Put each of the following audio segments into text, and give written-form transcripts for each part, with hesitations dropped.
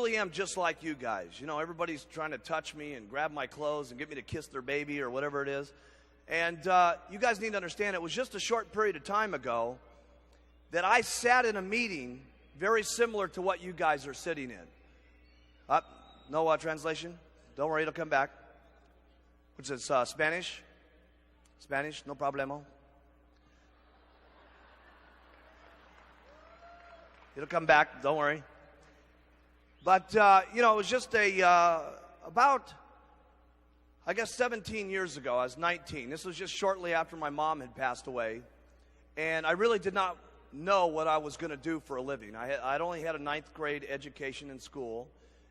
really am just like you guys. You know, everybody's trying to touch me and grab my clothes and get me to kiss their baby or whatever it is. And you guys need to understand, it was just a short period of time ago that I sat in a meeting very similar to what you guys are sitting in. No translation? Don't worry, it'll come back. Which is Spanish? Spanish, no problemo. It'll come back, don't worry. But, you know, it was just about, I guess, 17 years ago. I was 19. This was just shortly after my mom had passed away. And I really did not know what I was going to do for a living. I'd only had a 9th grade education in school.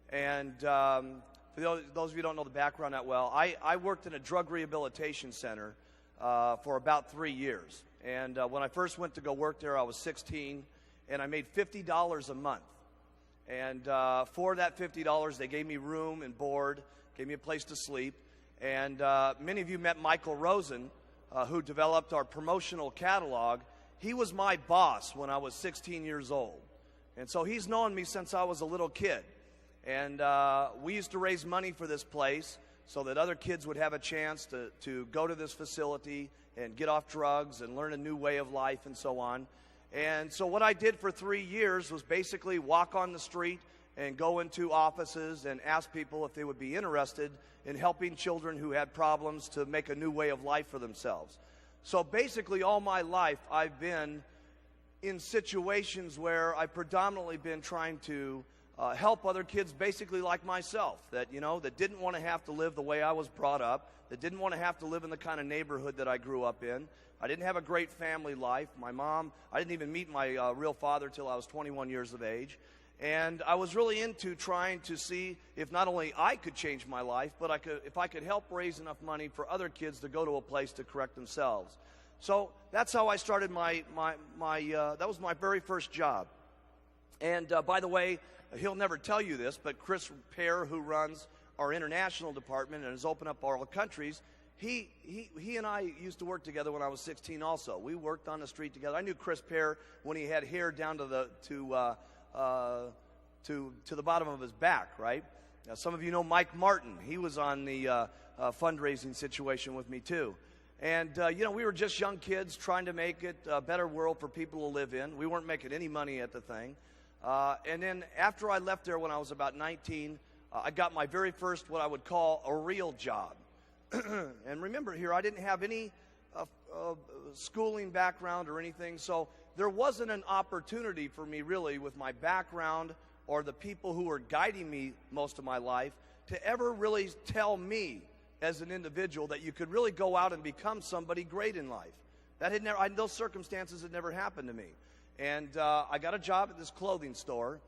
And for those of you who don't know the background that well, I worked in a drug rehabilitation center for about 3 years. And when I first went to go work there, I was 16. And I made $50 a month. And for that $50, they gave me room and board, gave me a place to sleep. And many of you met Michael Rosen, who developed our promotional catalog. He was my boss when I was 16 years old. And so he's known me since I was a little kid. And we used to raise money for this place so that other kids would have a chance to go to this facility and get off drugs and learn a new way of life and so on. And so what I did for 3 years was basically walk on the street and go into offices and ask people if they would be interested in helping children who had problems to make a new way of life for themselves. So basically all my life I've been in situations where I've predominantly been trying to help other kids basically like myself, that, you know, that didn't want to have to live the way I was brought up, that didn't want to have to live in the kind of neighborhood that I grew up in. I didn't have a great family life. My mom, I didn't even meet my real father till I was 21 years of age. And I was really into trying to see if not only I could change my life, but if I could help raise enough money for other kids to go to a place to correct themselves. So that's how I started that was my very first job. And by the way, he'll never tell you this, but Chris Pear, who runs our international department and has opened up all countries, he and I used to work together when I was 16 also. We worked on the street together. I knew Chris Pear when he had hair down to the bottom of his back, right? Now, some of you know Mike Martin. He was on the fundraising situation with me too. And, you know, we were just young kids trying to make it a better world for people to live in. We weren't making any money at the thing. And then after I left there when I was about 19, I got my very first what I would call a real job. And remember here, I didn't have any schooling background or anything, so there wasn't an opportunity for me really with my background or the people who were guiding me most of my life to ever really tell me as an individual that you could really go out and become somebody great in life. That had never, those circumstances had never happened to me. And I got a job at this clothing store.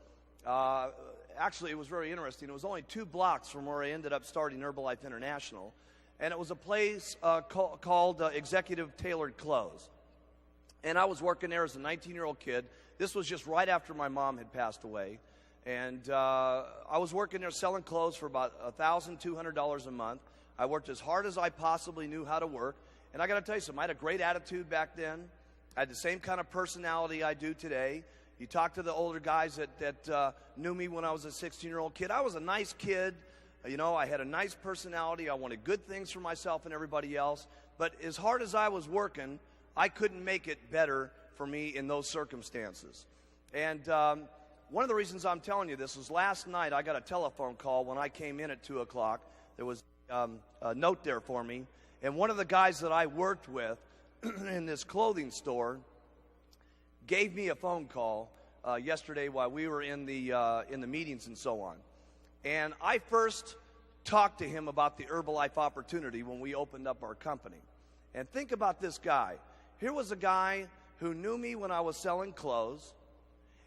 Actually, it was very interesting. It was only 2 blocks from where I ended up starting Herbalife International. And it was a place called Executive Tailored Clothes. And I was working there as a 19-year-old kid. This was just right after my mom had passed away. And I was working there selling clothes for about $1,200 a month. I worked as hard as I possibly knew how to work. And I got to tell you something, I had a great attitude back then. I had the same kind of personality I do today. You talk to the older guys that knew me when I was a 16-year-old kid. I was a nice kid. You know, I had a nice personality. I wanted good things for myself and everybody else. But as hard as I was working, I couldn't make it better for me in those circumstances. And one of the reasons I'm telling you this is last night I got a telephone call when I came in at 2 o'clock. There was a note there for me. And one of the guys that I worked with in this clothing store gave me a phone call yesterday while we were in the meetings and so on. And I first talked to him about the Herbalife opportunity when we opened up our company. And think about this guy. Here was a guy who knew me when I was selling clothes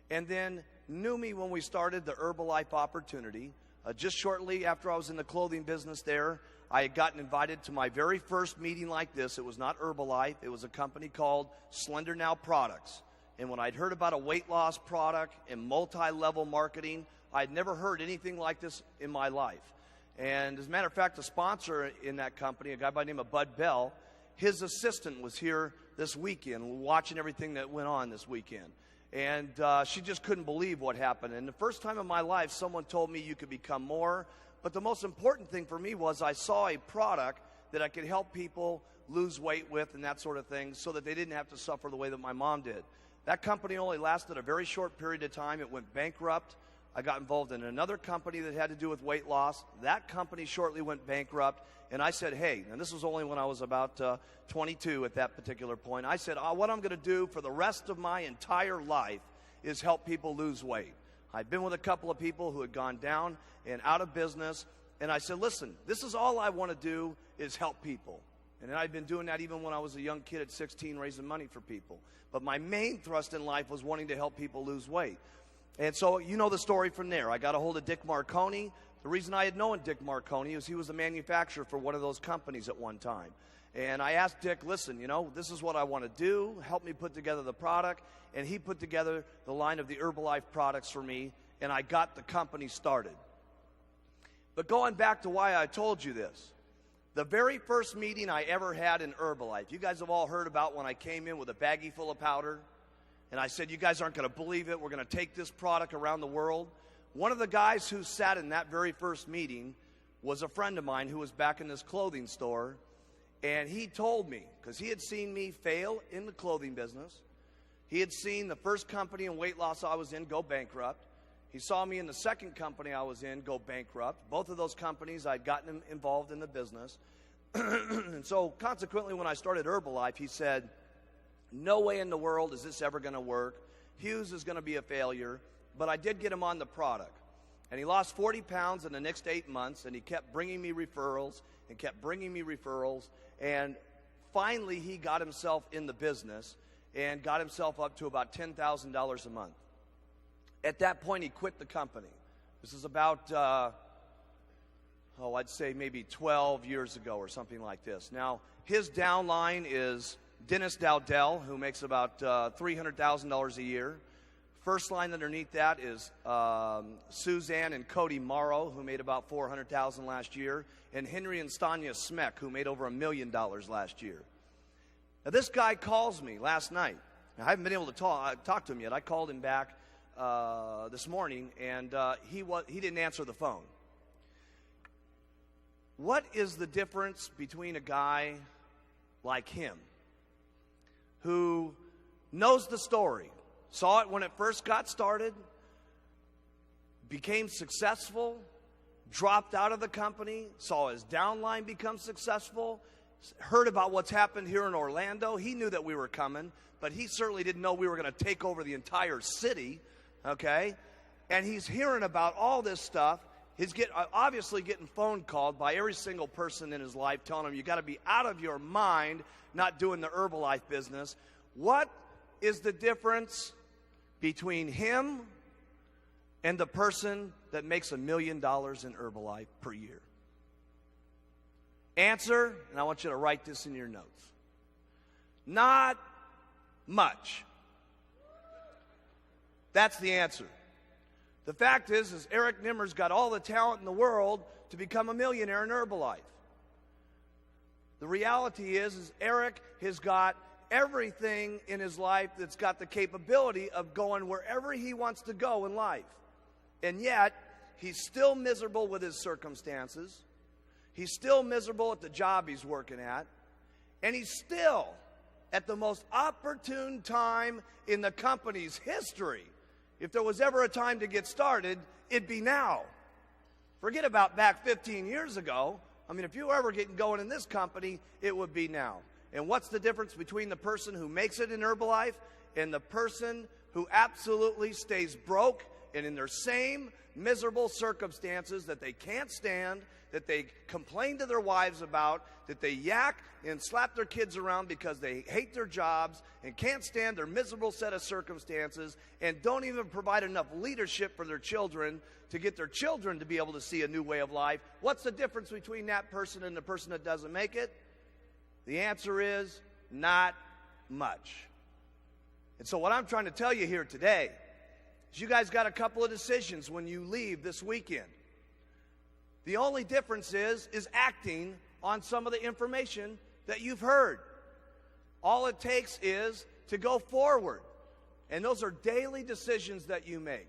and then knew me when we started the Herbalife opportunity. Just shortly after I was in the clothing business there, I had gotten invited to my very first meeting like this. It was not Herbalife. It was a company called Slender Now Products. And when I'd heard about a weight loss product and multi-level marketing, I'd never heard anything like this in my life. And as a matter of fact, the sponsor in that company, a guy by the name of Bud Bell, his assistant was here this weekend watching everything that went on this weekend. And she just couldn't believe what happened. And the first time in my life, someone told me you could become more. But the most important thing for me was I saw a product that I could help people lose weight with and that sort of thing so that they didn't have to suffer the way that my mom did. That company only lasted a very short period of time. It went bankrupt. I got involved in another company that had to do with weight loss. That company shortly went bankrupt. And I said, hey, and this was only when I was about 22 at that particular point. I said, what I'm going to do for the rest of my entire life is help people lose weight. I'd been with a couple of people who had gone down and out of business. And I said, listen, this is all I want to do is help people. And I'd been doing that even when I was a young kid at 16, raising money for people. But my main thrust in life was wanting to help people lose weight. And so you know the story from there. I got a hold of Dick Marconi. The reason I had known Dick Marconi is he was a manufacturer for one of those companies at one time. And I asked Dick, listen, this is what I want to do. Help me put together the product. And he put together the line of the Herbalife products for me, and I got the company started. But going back to why I told you this, the very first meeting I ever had in Herbalife, you guys have all heard about when I came in with a baggie full of powder, and I said, you guys aren't going to believe it. We're going to take this product around the world. One of the guys who sat in that very first meeting was a friend of mine who was back in this clothing store, and he told me, because he had seen me fail in the clothing business. He had seen the first company in weight loss I was in go bankrupt. He saw me in the second company I was in go bankrupt. Both of those companies, I'd gotten him involved in the business. And so consequently, when I started Herbalife, he said, no way in the world is this ever going to work. Hughes is going to be a failure. But I did get him on the product. And he lost 40 pounds in the next 8 months, and he kept bringing me referrals and kept bringing me referrals. And finally, he got himself in the business and got himself up to about $10,000 a month. At that point, he quit the company. This is about, I'd say maybe 12 years ago or something like this. Now, his downline is Dennis Dowdell, who makes about $300,000 a year. First line underneath that is Suzanne and Cody Morrow, who made about $400,000 last year, and Henry and Stanya Smeck, who made over $1 million last year. Now, this guy calls me last night. I haven't been able to talk to him yet. I called him back this morning, and he didn't answer the phone. What is the difference between a guy like him who knows the story, saw it when it first got started, became successful, dropped out of the company, saw his downline become successful, heard about what's happened here in Orlando. He knew that we were coming, but he certainly didn't know we were going to take over the entire city, okay? And he's hearing about all this stuff. He's obviously getting phone called by every single person in his life telling him, you got to be out of your mind not doing the Herbalife business. What is the difference between him and the person that makes $1 million in Herbalife per year? Answer, and I want you to write this in your notes. Not much. That's the answer. The fact is Eric Nimmer's got all the talent in the world to become a millionaire in Herbalife. The reality is Eric has got everything in his life that's got the capability of going wherever he wants to go in life. And yet, he's still miserable with his circumstances. He's still miserable at the job he's working at. And he's still at the most opportune time in the company's history. If there was ever a time to get started, it'd be now. Forget about back 15 years ago. I mean, if you were ever getting going in this company, it would be now. And what's the difference between the person who makes it in Herbalife and the person who absolutely stays broke and in their same miserable circumstances that they can't stand, that they complain to their wives about, that they yak and slap their kids around because they hate their jobs and can't stand their miserable set of circumstances and don't even provide enough leadership for their children to get their children to be able to see a new way of life? What's the difference between that person and the person that doesn't make it? The answer is not much. And so what I'm trying to tell you here today is you guys got a couple of decisions when you leave this weekend. The only difference is acting on some of the information that you've heard. All it takes is to go forward And those are daily decisions that you make.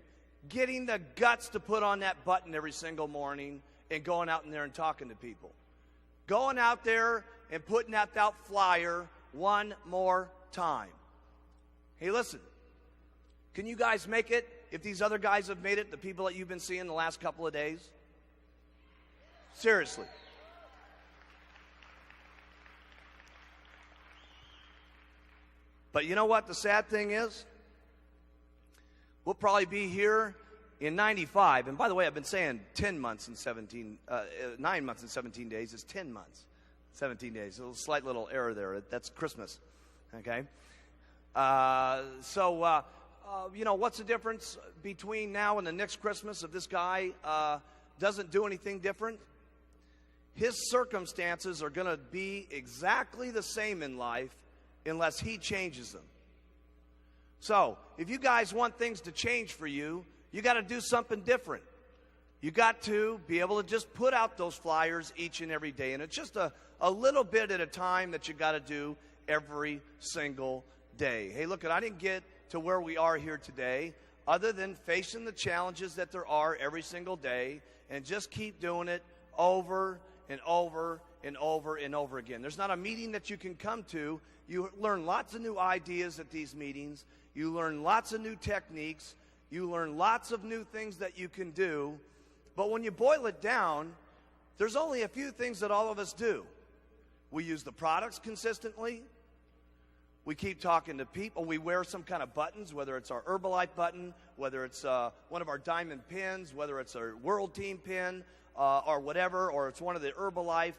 Getting the guts to put on that button every single morning and going out in there and talking to people. Going out there and putting out that flyer one more time. Hey, listen, can you guys make it if these other guys have made it, the people that you've been seeing the last couple of days? Seriously. But you know what the sad thing is? We'll probably be here in 95. And by the way, I've been saying 9 months and 17 days is 10 months, 17 days. A slight little error there. That's Christmas, okay? You know, what's the difference between now and the next Christmas if this guy doesn't do anything different? His circumstances are going to be exactly the same in life unless he changes them. So, if you guys want things to change for you, you got to do something different. You got to be able to just put out those flyers each and every day. And it's just a little bit at a time that you got to do every single day. Hey, look, I didn't get to where we are here today other than facing the challenges that there are every single day and just keep doing it over and over and over and over again. There's not a meeting that you can come to. You learn lots of new ideas at these meetings. You learn lots of new techniques. You learn lots of new things that you can do. But when you boil it down, there's only a few things that all of us do. We use the products consistently. We keep talking to people. We wear some kind of buttons, whether it's our Herbalife button, whether it's one of our diamond pins, whether it's our World Team pin, or whatever, or it's one of the Herbalife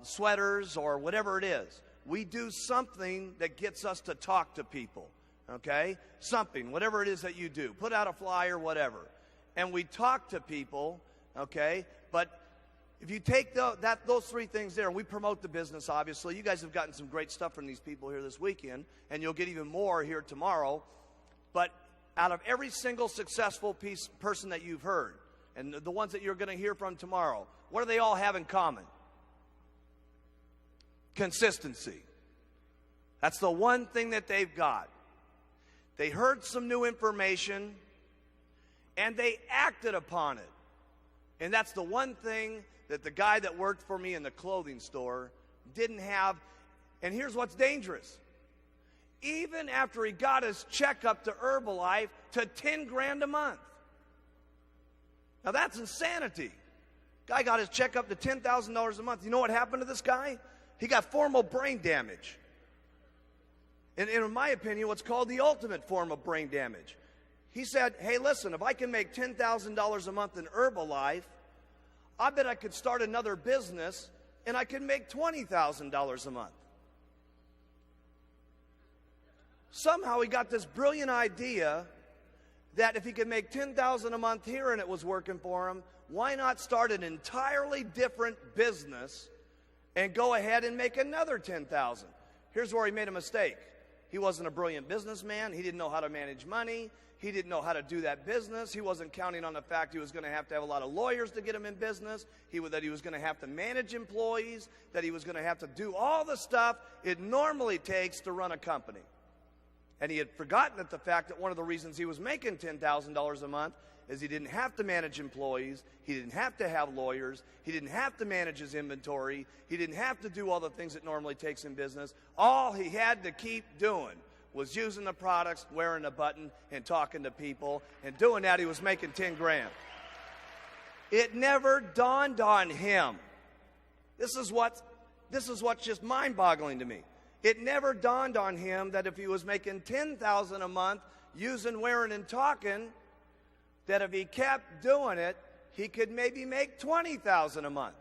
sweaters, or whatever it is. We do something that gets us to talk to people, okay? Something, whatever it is that you do. Put out a flyer, whatever. And we talk to people, okay? But if you take those three things there, we promote the business, obviously. You guys have gotten some great stuff from these people here this weekend, and you'll get even more here tomorrow. But out of every single successful person that you've heard, and the ones that you're going to hear from tomorrow, what do they all have in common? Consistency. That's the one thing that they've got. They heard some new information, and they acted upon it. And that's the one thing that the guy that worked for me in the clothing store didn't have. And here's what's dangerous. Even after he got his checkup to Herbalife to 10 grand a month. Now that's insanity. Guy got his checkup to $10,000 a month. You know what happened to this guy? He got formal brain damage. And in my opinion, what's called the ultimate form of brain damage. He said, hey, listen, if I can make $10,000 a month in Herbalife, I bet I could start another business and I could make $20,000 a month. Somehow he got this brilliant idea that if he could make $10,000 a month here and it was working for him, why not start an entirely different business and go ahead and make another $10,000? Here's where he made a mistake. He wasn't a brilliant businessman. He didn't know how to manage money. He didn't know how to do that business. He wasn't counting on the fact he was going to have a lot of lawyers to get him in business, that he was going to have to manage employees, that he was going to have to do all the stuff it normally takes to run a company. And he had forgotten that the fact that one of the reasons he was making $10,000 a month is he didn't have to manage employees, he didn't have to have lawyers, he didn't have to manage his inventory, he didn't have to do all the things it normally takes in business. All he had to keep doing was using the products, wearing a button, and talking to people. And doing that, he was making 10 grand. It never dawned on him. This is what's just mind-boggling to me. It never dawned on him that if he was making $10,000 a month using, wearing, and talking, that if he kept doing it, he could maybe make $20,000 a month.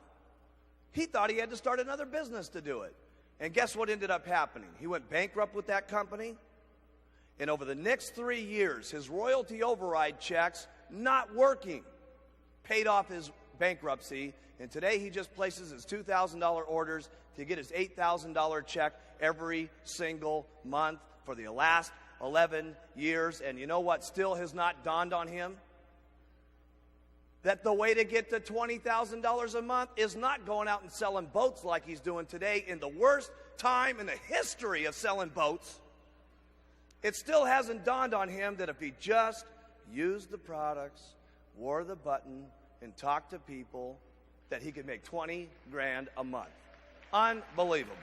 He thought he had to start another business to do it. And guess what ended up happening? He went bankrupt with that company. And over the next 3 years, his royalty override checks, not working, paid off his bankruptcy. And today he just places his $2,000 orders to get his $8,000 check every single month for the last 11 years. And you know what still has not dawned on him? That the way to get to $20,000 a month is not going out and selling boats like he's doing today in the worst time in the history of selling boats. It still hasn't dawned on him that if he just used the products, wore the button, and talked to people, that he could make 20 grand a month. Unbelievable.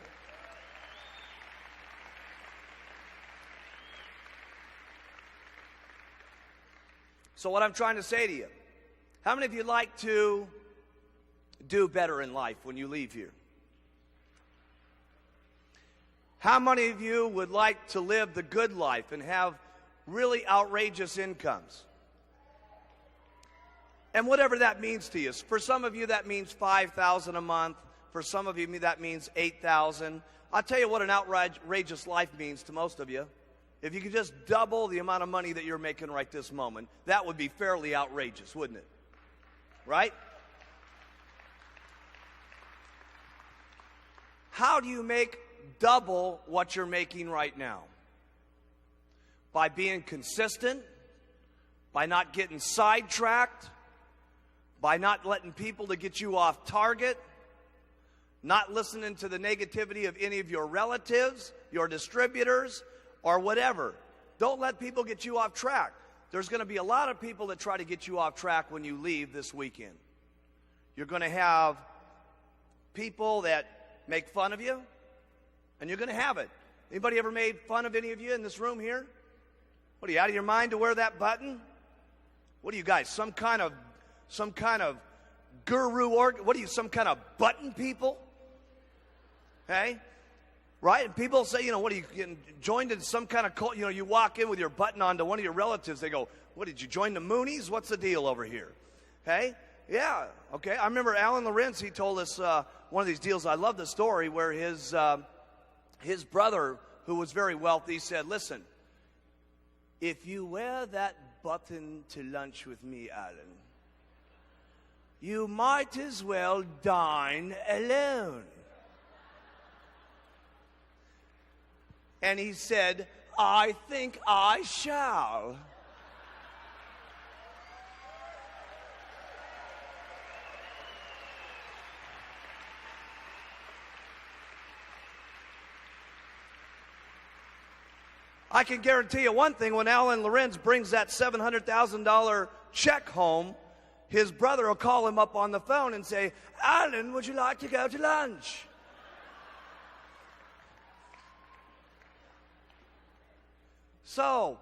So what I'm trying to say to you, how many of you like to do better in life when you leave here? How many of you would like to live the good life and have really outrageous incomes? And whatever that means to you. For some of you, that means $5,000 a month. For some of you, that means $8,000. I'll tell you what an outrageous life means to most of you. If you could just double the amount of money that you're making right this moment, that would be fairly outrageous, wouldn't it? Right? How do you make double what you're making right now? By being consistent, by not getting sidetracked, by not letting people to get you off target, not listening to the negativity of any of your relatives, your distributors, or whatever. Don't let people get you off track. There's going to be a lot of people that try to get you off track when you leave this weekend. You're going to have people that make fun of you, and you're going to have it. Anybody ever made fun of any of you in this room here? What, are you out of your mind to wear that button? What are you guys, some kind of guru what are you, some kind of button people? Hey? Right? And people say, what are you getting joined in some kind of cult? You walk in with your button on to one of your relatives. They go, what, did you join the Moonies? What's the deal over here? Hey? Yeah. Okay. I remember Alan Lorenz, he told us one of these deals. I love the story where his brother, who was very wealthy, said, listen, if you wear that button to lunch with me, Alan, you might as well dine alone. And he said, I think I shall. I can guarantee you one thing, when Alan Lorenz brings that $700,000 check home, his brother will call him up on the phone and say, Alan, would you like to go to lunch? So,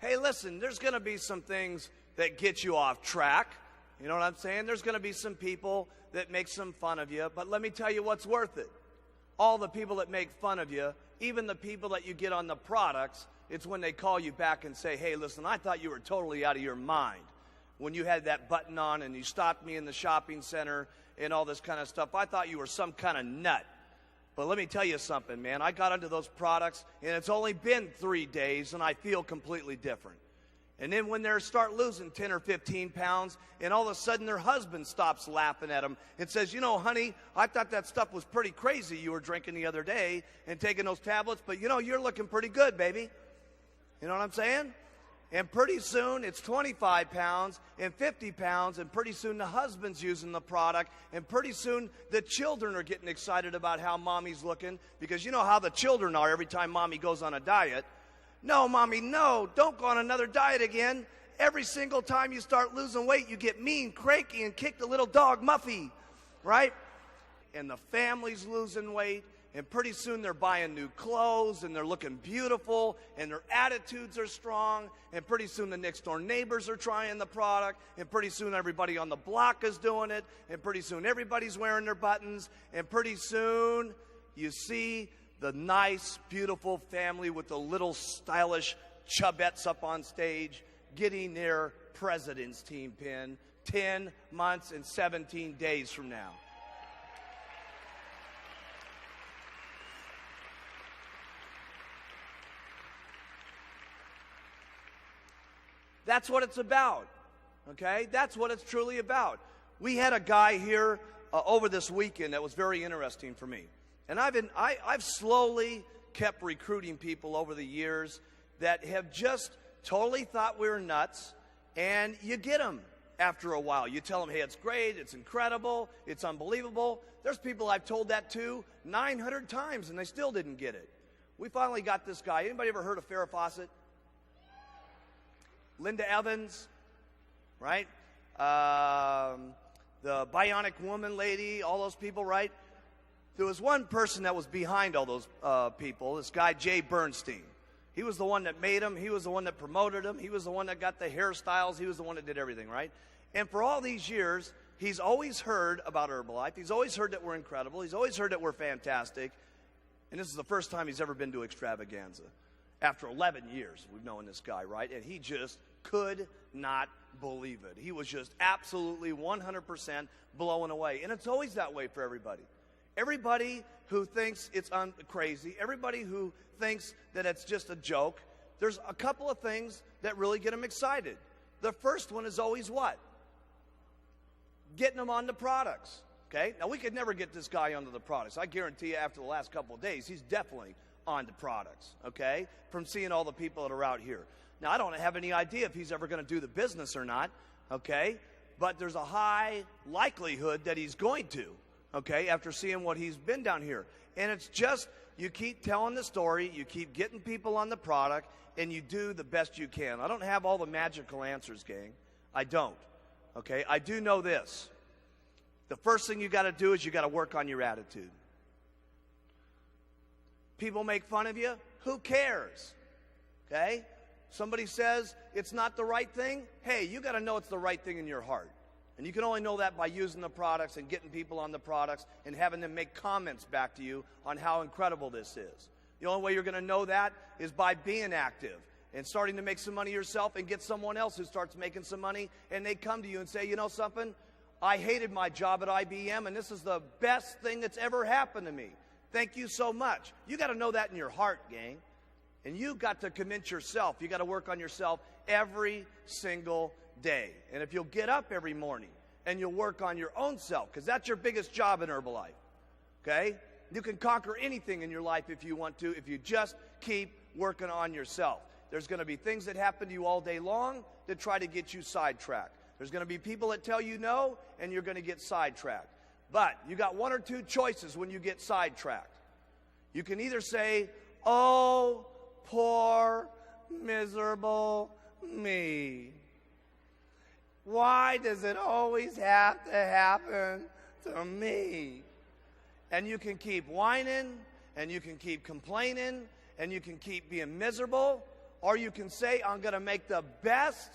hey, listen, there's going to be some things that get you off track. You know what I'm saying? There's going to be some people that make some fun of you, but let me tell you what's worth it. All the people that make fun of you, even the people that you get on the products, it's when they call you back and say, hey, listen, I thought you were totally out of your mind when you had that button on and you stopped me in the shopping center and all this kind of stuff. I thought you were some kind of nut. But let me tell you something, man. I got into those products, and it's only been 3 days, and I feel completely different. And then when they start losing 10 or 15 pounds, and all of a sudden their husband stops laughing at them and says, honey, I thought that stuff was pretty crazy you were drinking the other day and taking those tablets, but you're looking pretty good, baby. You know what I'm saying? And pretty soon it's 25 pounds and 50 pounds, and pretty soon the husband's using the product, and pretty soon the children are getting excited about how mommy's looking, because you know how the children are every time mommy goes on a diet. No, mommy, no, don't go on another diet again. Every single time you start losing weight, you get mean, cranky, and kick the little dog Muffy, right? And the family's losing weight, and pretty soon they're buying new clothes, and they're looking beautiful, and their attitudes are strong, and pretty soon the next door neighbors are trying the product, and pretty soon everybody on the block is doing it, and pretty soon everybody's wearing their buttons, and pretty soon you see the nice, beautiful family with the little stylish chubettes up on stage getting their president's team pin 10 months and 17 days from now. That's what it's about, okay? That's what it's truly about. We had a guy here over this weekend that was very interesting for me. And I've slowly kept recruiting people over the years that have just totally thought we were nuts, and you get them after a while. You tell them, hey, it's great, it's incredible, it's unbelievable. There's people I've told that to 900 times, and they still didn't get it. We finally got this guy. Anybody ever heard of Farrah Fawcett? Linda Evans, right? The Bionic Woman lady, all those people, right? There was one person that was behind all those people, this guy Jay Bernstein. He was the one that made them. He was the one that promoted them. He was the one that got the hairstyles. He was the one that did everything, right? And for all these years, he's always heard about Herbalife. He's always heard that we're incredible. He's always heard that we're fantastic. And this is the first time he's ever been to Extravaganza. After 11 years, we've known this guy, right? And he just could not believe it. He was just absolutely 100% blown away. And it's always that way for everybody. Everybody who thinks it's crazy, everybody who thinks that it's just a joke, there's a couple of things that really get them excited. The first one is always what? Getting them on the products. Okay? Now, we could never get this guy onto the products. I guarantee you after the last couple of days, he's definitely on the products, okay, from seeing all the people that are out here. Now, I don't have any idea if he's ever going to do the business or not, okay, but there's a high likelihood that he's going to, okay, after seeing what he's been down here. And it's just, you keep telling the story, you keep getting people on the product, and you do the best you can. I don't have all the magical answers, gang. I don't, okay? I do know this. The first thing you got to do is you got to work on your attitude. People make fun of you. Who cares? Okay? Somebody says it's not the right thing. Hey, you got to know it's the right thing in your heart. And you can only know that by using the products and getting people on the products and having them make comments back to you on how incredible this is. The only way you're going to know that is by being active and starting to make some money yourself and get someone else who starts making some money, and they come to you and say, you know something? I hated my job at IBM, and this is the best thing that's ever happened to me. Thank you so much. You got to know that in your heart, gang. And you got to convince yourself. You got to work on yourself every single day. And if you'll get up every morning and you'll work on your own self, because that's your biggest job in Herbalife, okay? You can conquer anything in your life if you want to, if you just keep working on yourself. There's going to be things that happen to you all day long that try to get you sidetracked. There's going to be people that tell you no, and you're going to get sidetracked. But you got one or two choices when you get sidetracked. You can either say, oh, poor, miserable me. Why does it always have to happen to me? And you can keep whining, and you can keep complaining, and you can keep being miserable, or you can say, I'm going to make the best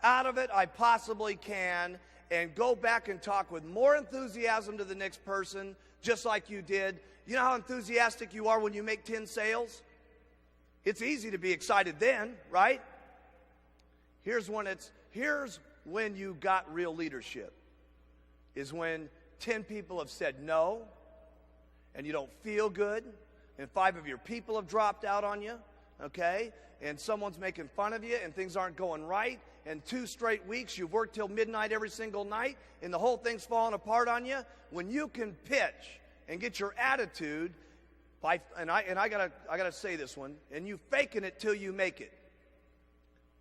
out of it I possibly can, and go back and talk with more enthusiasm to the next person, just like you did. You know how enthusiastic you are when you make 10 sales? It's easy to be excited then, right? Here's when you got real leadership, is when 10 people have said no, and you don't feel good, and 5 of your people have dropped out on you, okay? And someone's making fun of you, and things aren't going right, and 2 straight weeks you've worked till midnight every single night, and the whole thing's falling apart on you. When you can pitch and get your attitude, and I gotta say this one, and you faking it till you make it,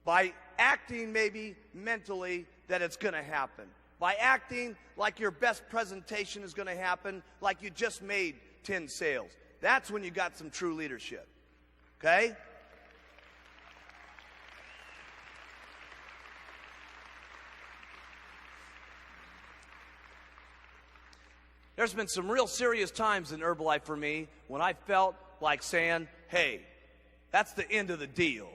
by acting maybe mentally that it's going to happen, by acting like your best presentation is going to happen, like you just made 10 sales. That's when you got some true leadership, okay? There's been some real serious times in Herbalife for me when I felt like saying, hey, that's the end of the deal,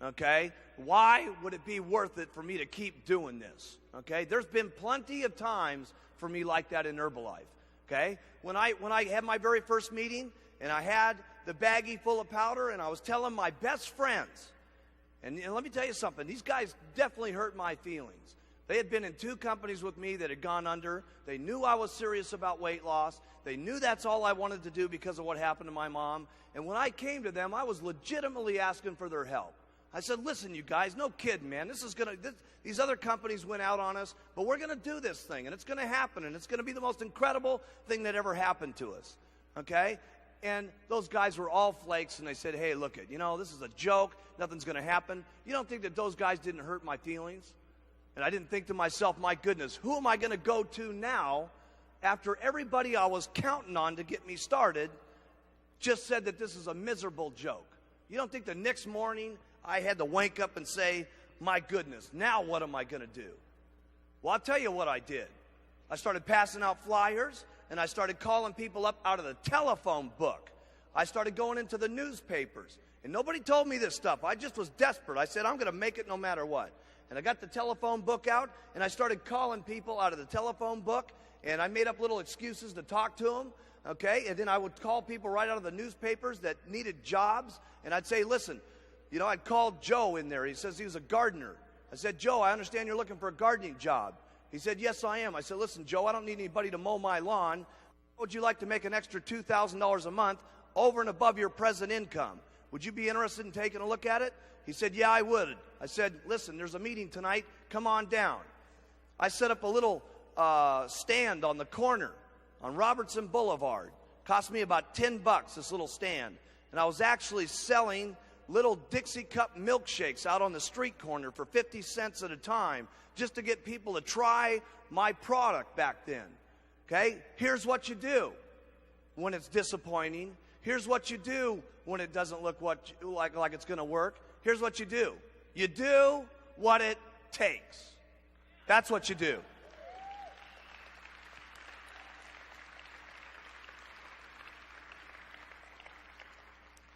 okay? Why would it be worth it for me to keep doing this, okay? There's been plenty of times for me like that in Herbalife, okay? When I had my very first meeting and I had the baggie full of powder and I was telling my best friends, and let me tell you something, these guys definitely hurt my feelings. They had been in 2 companies with me that had gone under. They knew I was serious about weight loss. They knew that's all I wanted to do because of what happened to my mom. And when I came to them, I was legitimately asking for their help. I said, listen, you guys, no kidding, man. These other companies went out on us, but we're going to do this thing, and it's going to happen, and it's going to be the most incredible thing that ever happened to us, okay? And those guys were all flakes, and they said, hey, look it, this is a joke. Nothing's going to happen. You don't think that those guys didn't hurt my feelings? And I didn't think to myself, my goodness, who am I going to go to now after everybody I was counting on to get me started just said that this is a miserable joke. You don't think the next morning I had to wake up and say, my goodness, now what am I going to do? Well, I'll tell you what I did. I started passing out flyers, and I started calling people up out of the telephone book. I started going into the newspapers, and nobody told me this stuff. I just was desperate. I said, I'm going to make it no matter what. And I got the telephone book out, and I started calling people out of the telephone book, and I made up little excuses to talk to them, okay? And then I would call people right out of the newspapers that needed jobs, and I'd say, listen, you know, I'd call Joe in there. He says he was a gardener. I said, Joe, I understand you're looking for a gardening job. He said, yes, I am. I said, listen, Joe, I don't need anybody to mow my lawn. Would you like to make an extra $2,000 a month over and above your present income? Would you be interested in taking a look at it? He said, yeah, I would. I said, listen, there's a meeting tonight. Come on down. I set up a little stand on the corner on Robertson Boulevard. Cost me about $10, this little stand. And I was actually selling little Dixie cup milkshakes out on the street corner for 50 cents at a time just to get people to try my product back then. Okay? Here's what you do when it's disappointing. Here's what you do when it doesn't look like it's going to work. Here's what you do. You do what it takes. That's what you do.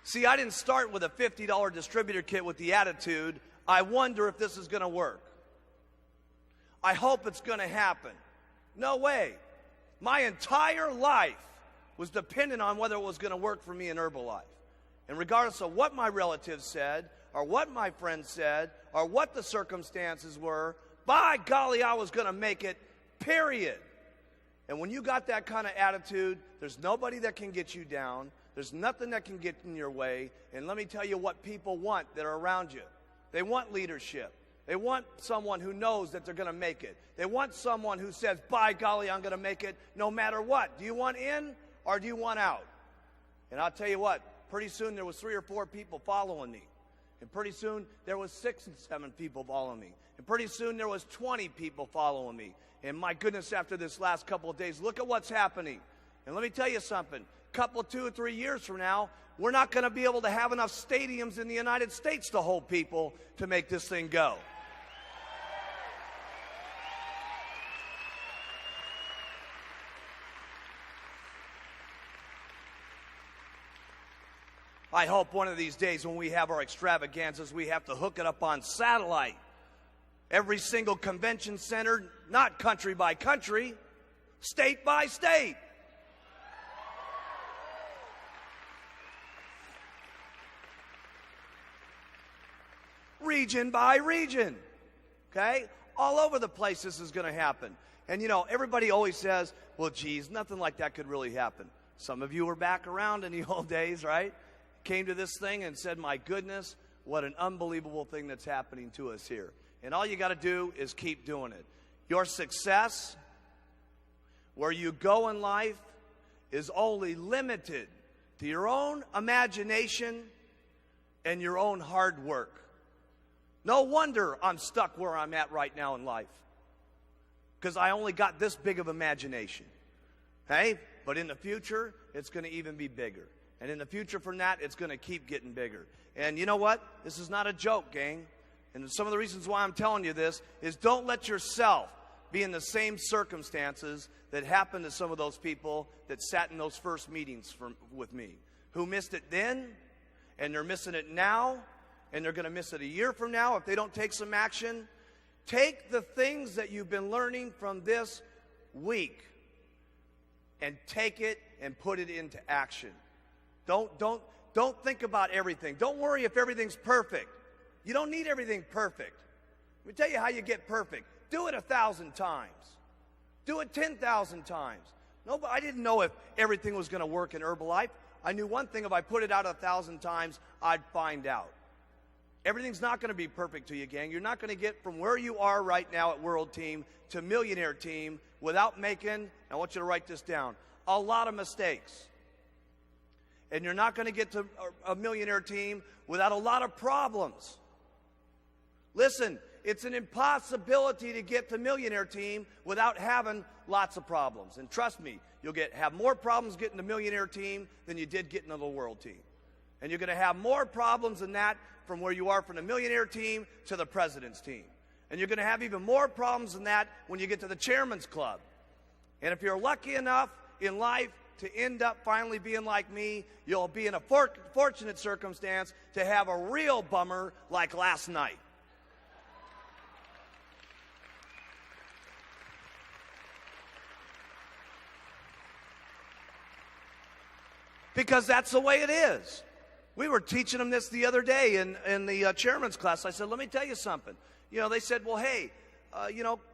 See, I didn't start with a $50 distributor kit with the attitude, I wonder if this is going to work. I hope it's going to happen. No way. My entire life was dependent on whether it was going to work for me in Herbalife. And regardless of what my relatives said, or what my friends said, or what the circumstances were, by golly, I was going to make it, period. And when you got that kind of attitude, there's nobody that can get you down. There's nothing that can get in your way. And let me tell you what people want that are around you. They want leadership. They want someone who knows that they're going to make it. They want someone who says, by golly, I'm going to make it no matter what. Do you want in or do you want out? And I'll tell you what, pretty soon there was 3 or 4 people following me. And pretty soon there was 6 and 7 people following me. And pretty soon there was 20 people following me. And my goodness, after this last couple of days, look at what's happening. And let me tell you something. Couple, 2 or 3 years from now, we're not going to be able to have enough stadiums in the United States to hold people to make this thing go. I hope one of these days when we have our extravaganzas, we have to hook it up on satellite. Every single convention center, not country by country, state by state. Region by region, okay? All over the place this is going to happen. And, you know, everybody always says, well, geez, nothing like that could really happen. Some of you were back around in the old days, right? Came to this thing and said, my goodness, what an unbelievable thing that's happening to us here. And all you got to do is keep doing it. Your success, where you go in life, is only limited to your own imagination and your own hard work. No wonder I'm stuck where I'm at right now in life, because I only got this big of imagination. Hey, but in the future, it's going to even be bigger. And in the future from that, it's going to keep getting bigger. And you know what? This is not a joke, gang. And some of the reasons why I'm telling you this is don't let yourself be in the same circumstances that happened to some of those people that sat in those first meetings with me, who missed it then, and they're missing it now, and they're going to miss it a year from now if they don't take some action. Take the things that you've been learning from this week and take it and put it into action. Don't think about everything. Don't worry if everything's perfect. You don't need everything perfect. Let me tell you how you get perfect. Do it 1,000 times. Do it 10,000 times. No, I didn't know if everything was going to work in Herbalife. I knew one thing: if I put it out 1,000 times, I'd find out. Everything's not going to be perfect to you, gang. You're not going to get from where you are right now at World Team to Millionaire Team without making, I want you to write this down, a lot of mistakes. And you're not going to get to a Millionaire Team without a lot of problems. Listen, it's an impossibility to get the millionaire team without having lots of problems. And trust me, you'll have more problems getting the millionaire team than you did getting to the world team. And you're going to have more problems than that from where you are from the millionaire team to the president's team. And you're going to have even more problems than that when you get to the chairman's club. And if you're lucky enough in life to end up finally being like me, you'll be in a fortunate circumstance to have a real bummer like last night. Because that's the way it is. We were teaching them this the other day in the chairman's class. I said, let me tell you something. They said, well, hey,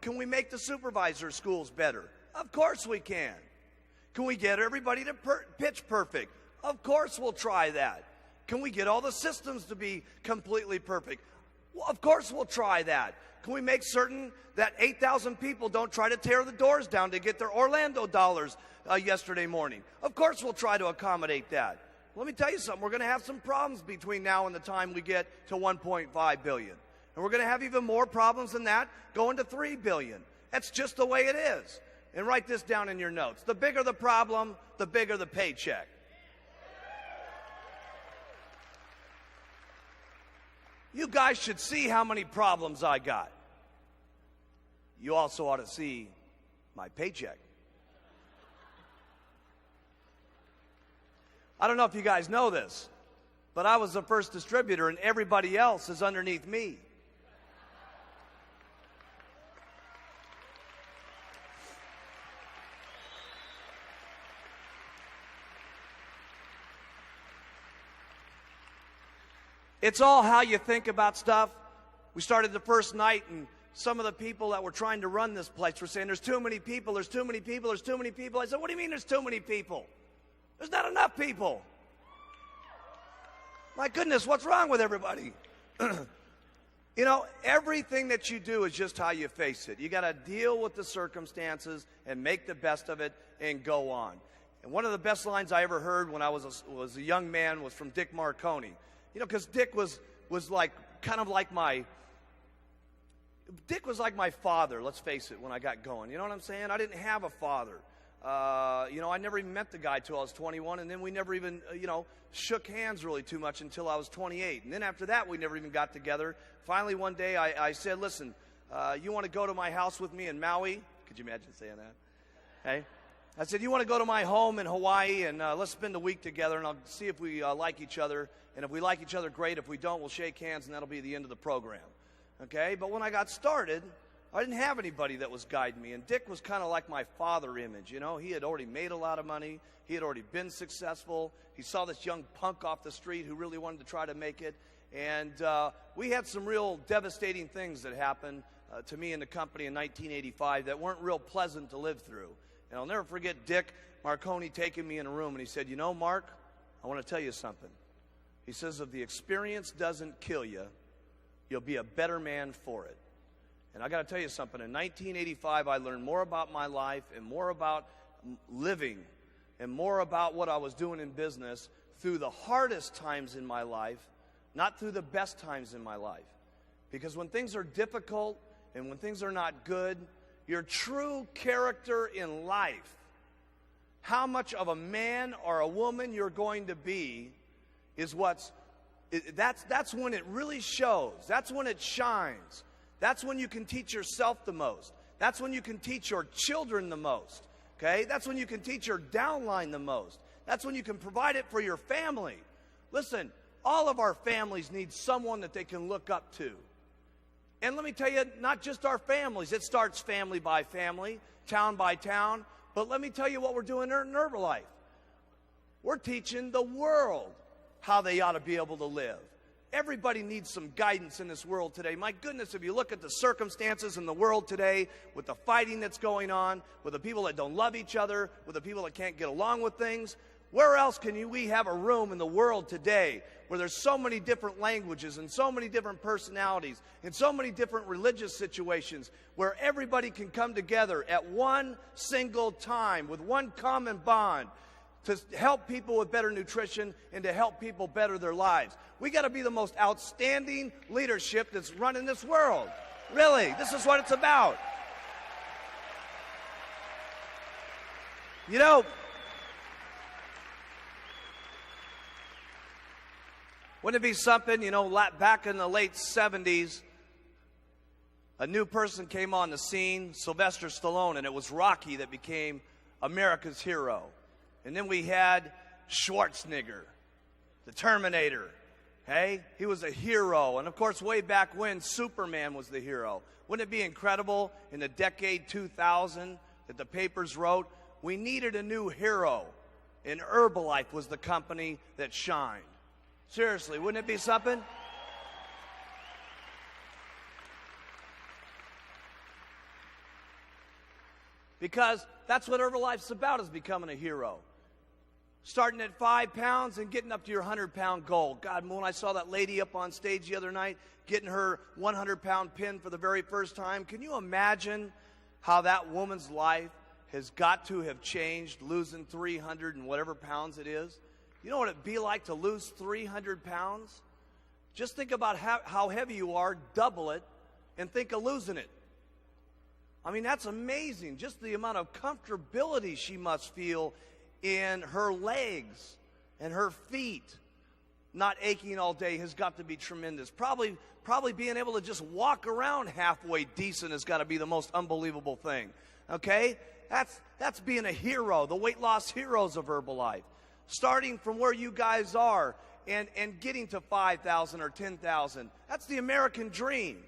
can we make the supervisor schools better? Of course we can. Can we get everybody to pitch perfect? Of course we'll try that. Can we get all the systems to be completely perfect? Well, of course we'll try that. Can we make certain that 8,000 people don't try to tear the doors down to get their Orlando dollars yesterday morning? Of course we'll try to accommodate that. Let me tell you something. We're going to have some problems between now and the time we get to 1.5 billion. And we're going to have even more problems than that going to 3 billion. That's just the way it is. And write this down in your notes. The bigger the problem, the bigger the paycheck. You guys should see how many problems I got. You also ought to see my paycheck. I don't know if you guys know this, but I was the first distributor and everybody else is underneath me. It's all how you think about stuff. We started the first night, and some of the people that were trying to run this place were saying, there's too many people, there's too many people, there's too many people. I said, what do you mean there's too many people? There's not enough people. My goodness, what's wrong with everybody? Everything that you do is just how you face it. You got to deal with the circumstances and make the best of it and go on. And one of the best lines I ever heard when I was a young man was from Dick Marconi. Because Dick was like Dick was like my father, let's face it, when I got going. You know what I'm saying? I didn't have a father. I never even met the guy till I was 21, and then we never even, shook hands really too much until I was 28. And then after that, we never even got together. Finally, one day, I said, listen, you want to go to my house with me in Maui? Could you imagine saying that? Hey? I said, you want to go to my home in Hawaii, and let's spend a week together, and I'll see if we like each other. And if we like each other, great. If we don't, we'll shake hands, and that'll be the end of the program. Okay? But when I got started, I didn't have anybody that was guiding me. And Dick was kind of like my father image. He had already made a lot of money. He had already been successful. He saw this young punk off the street who really wanted to try to make it. And we had some real devastating things that happened to me and the company in 1985 that weren't real pleasant to live through. And I'll never forget Dick Marconi taking me in a room, and he said, Mark, I want to tell you something. He says, if the experience doesn't kill you, you'll be a better man for it. And I got to tell you something. In 1985, I learned more about my life and more about living and more about what I was doing in business through the hardest times in my life, not through the best times in my life. Because when things are difficult and when things are not good, your true character in life, how much of a man or a woman you're going to be, is that's when it really shows. That's when it shines. That's when you can teach yourself the most. That's when you can teach your children the most. Okay? That's when you can teach your downline the most. That's when you can provide it for your family. Listen, all of our families need someone that they can look up to. And let me tell you, not just our families. It starts family by family, town by town. But let me tell you what we're doing in Herbalife. We're teaching the world how they ought to be able to live. Everybody needs some guidance in this world today. My goodness, if you look at the circumstances in the world today, with the fighting that's going on, with the people that don't love each other, with the people that can't get along with things, where else can we have a room in the world today where there's so many different languages and so many different personalities and so many different religious situations where everybody can come together at one single time with one common bond to help people with better nutrition and to help people better their lives? We got to be the most outstanding leadership that's running this world. Really, this is what it's about. You know, wouldn't it be something, back in the late 70s, a new person came on the scene, Sylvester Stallone, and it was Rocky that became America's hero. And then we had Schwarzenegger, the Terminator. Hey, he was a hero. And of course, way back when, Superman was the hero. Wouldn't it be incredible in the decade 2000 that the papers wrote, we needed a new hero, and Herbalife was the company that shined. Seriously, wouldn't it be something? Because that's what Herbalife's about, is becoming a hero. Starting at 5 pounds and getting up to your 100-pound goal. God, when I saw that lady up on stage the other night getting her 100-pound pin for the very first time, can you imagine how that woman's life has got to have changed, losing 300 and whatever pounds it is? You know what it'd be like to lose 300 pounds? Just think about how heavy you are, double it, and think of losing it. I mean, that's amazing. Just the amount of comfortability she must feel in her legs and her feet not aching all day has got to be tremendous. Probably being able to just walk around halfway decent has got to be the most unbelievable thing. Okay? That's being a hero, the weight loss heroes of Herbalife. Starting from where you guys are and getting to 5,000 or 10,000. That's the American dream.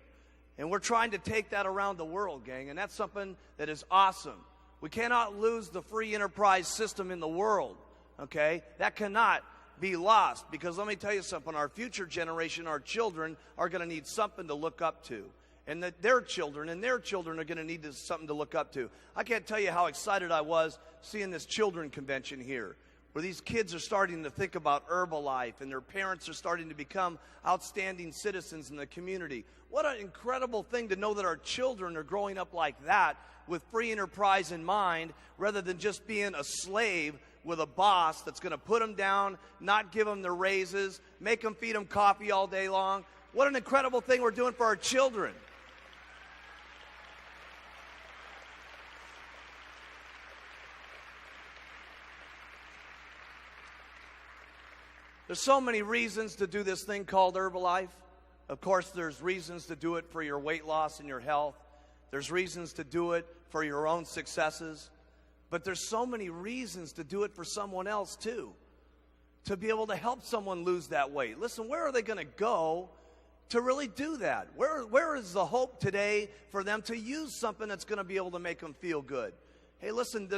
And we're trying to take that around the world, gang, and that's something that is awesome. We cannot lose the free enterprise system in the world, okay? That cannot be lost, because let me tell you something, our future generation, our children, are going to need something to look up to. And that their children are going to need something to look up to. I can't tell you how excited I was seeing this children convention here, where these kids are starting to think about Herbalife, and their parents are starting to become outstanding citizens in the community. What an incredible thing to know that our children are growing up like that, with free enterprise in mind, rather than just being a slave with a boss that's going to put them down, not give them their raises, make them feed them coffee all day long. What an incredible thing we're doing for our children. There's so many reasons to do this thing called Herbalife. Of course, there's reasons to do it for your weight loss and your health. There's reasons to do it for your own successes. But there's so many reasons to do it for someone else too. To be able to help someone lose that weight. Listen, where are they going to go to really do that? Where is the hope today for them to use something that's going to be able to make them feel good? Hey, listen,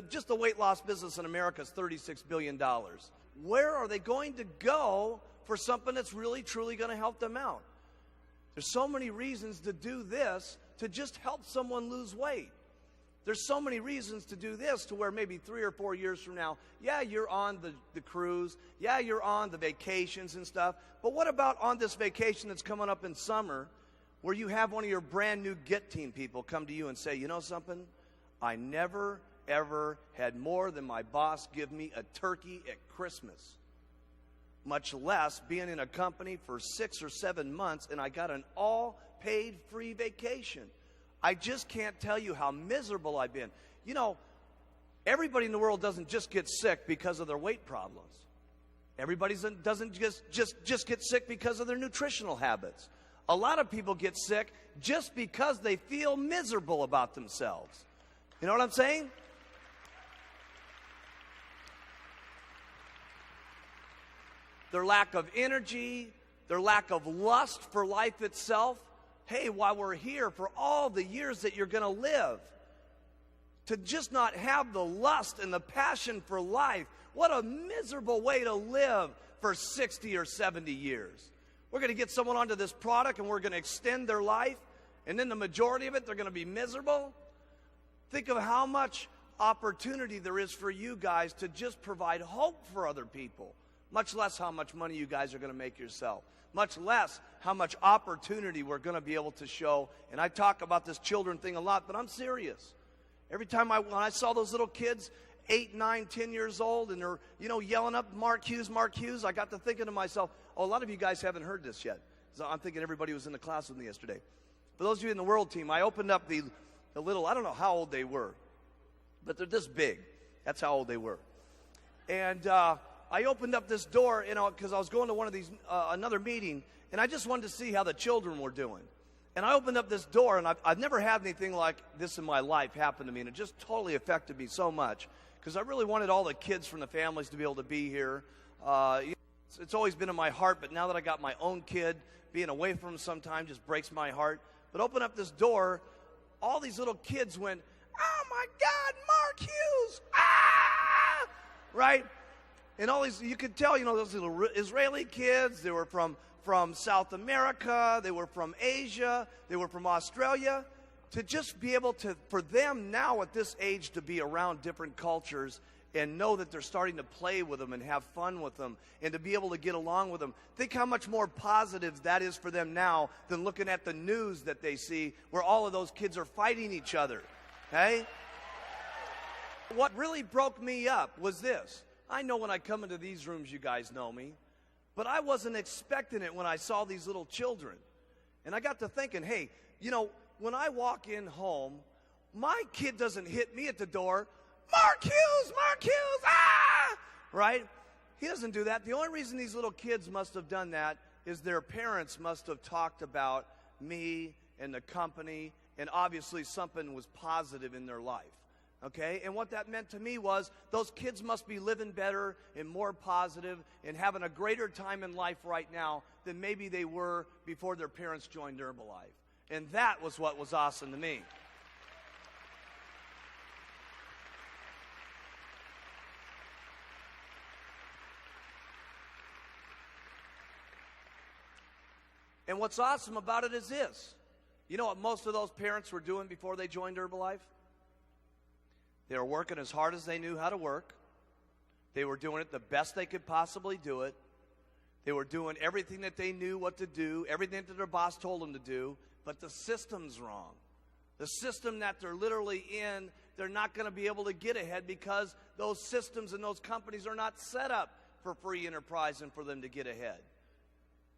just the weight loss business in America is $36 billion. Where are they going to go for something that's really, truly going to help them out? There's so many reasons to do this, to just help someone lose weight. There's so many reasons to do this to where maybe 3 or 4 years from now, yeah, you're on the cruise, yeah, you're on the vacations and stuff, but what about on this vacation that's coming up in summer, where you have one of your brand new Get Team people come to you and say, you know something, I never ever had more than my boss give me a turkey at Christmas, much less being in a company for 6 or 7 months and I got an all-paid free vacation. I just can't tell you how miserable I've been. You know, everybody in the world doesn't just get sick because of their weight problems. Everybody doesn't just get sick because of their nutritional habits. A lot of people get sick just because they feel miserable about themselves. You know what I'm saying? Their lack of energy, their lack of lust for life itself. Hey, while we're here, for all the years that you're going to live, to just not have the lust and the passion for life, what a miserable way to live for 60 or 70 years. We're going to get someone onto this product and we're going to extend their life, and then the majority of it, they're going to be miserable. Think of how much opportunity there is for you guys to just provide hope for other people. Much less how much money you guys are going to make yourself. Much less how much opportunity we're going to be able to show. And I talk about this children thing a lot, but I'm serious. Every time when I saw those little kids, 8, 9, 10 years old, and they're, yelling up, Mark Hughes, I got to thinking to myself, oh, a lot of you guys haven't heard this yet. So I'm thinking everybody was in the class with me yesterday. For those of you in the world team, I opened up the little, I don't know how old they were, but they're this big. That's how old they were. And I opened up this door, because I was going to one of these, another meeting, and I just wanted to see how the children were doing. And I opened up this door, and I've never had anything like this in my life happen to me, and it just totally affected me so much, because I really wanted all the kids from the families to be able to be here. It's always been in my heart, but now that I got my own kid, being away from him sometimes just breaks my heart. But open up this door, all these little kids went, "Oh my God, Mark Hughes!" Ah! Right? And all these, you could tell, those little Israeli kids, they were from South America, they were from Asia, they were from Australia. To just be able to, for them now at this age, to be around different cultures and know that they're starting to play with them and have fun with them and to be able to get along with them. Think how much more positive that is for them now than looking at the news that they see where all of those kids are fighting each other. Okay? What really broke me up was this. I know when I come into these rooms, you guys know me, but I wasn't expecting it when I saw these little children. And I got to thinking, hey, when I walk in home, my kid doesn't hit me at the door, "Mark Hughes, ah!" Right? He doesn't do that. The only reason these little kids must have done that is their parents must have talked about me and the company, and obviously something was positive in their life. Okay? And what that meant to me was those kids must be living better and more positive and having a greater time in life right now than maybe they were before their parents joined Herbalife. And that was what was awesome to me. And what's awesome about it is this. You know what most of those parents were doing before they joined Herbalife? They were working as hard as they knew how to work. They were doing it the best they could possibly do it. They were doing everything that they knew what to do, everything that their boss told them to do, but the system's wrong. The system that they're literally in, they're not going to be able to get ahead because those systems and those companies are not set up for free enterprise and for them to get ahead.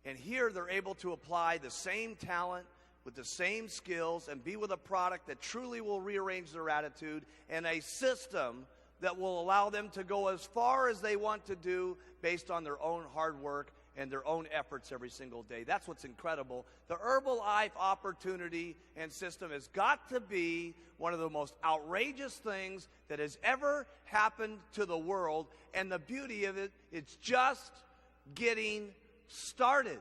And here they're able to apply the same talent with the same skills and be with a product that truly will rearrange their attitude and a system that will allow them to go as far as they want to do based on their own hard work and their own efforts every single day. That's what's incredible. The Herbalife opportunity and system has got to be one of the most outrageous things that has ever happened to the world. And the beauty of it, it's just getting started.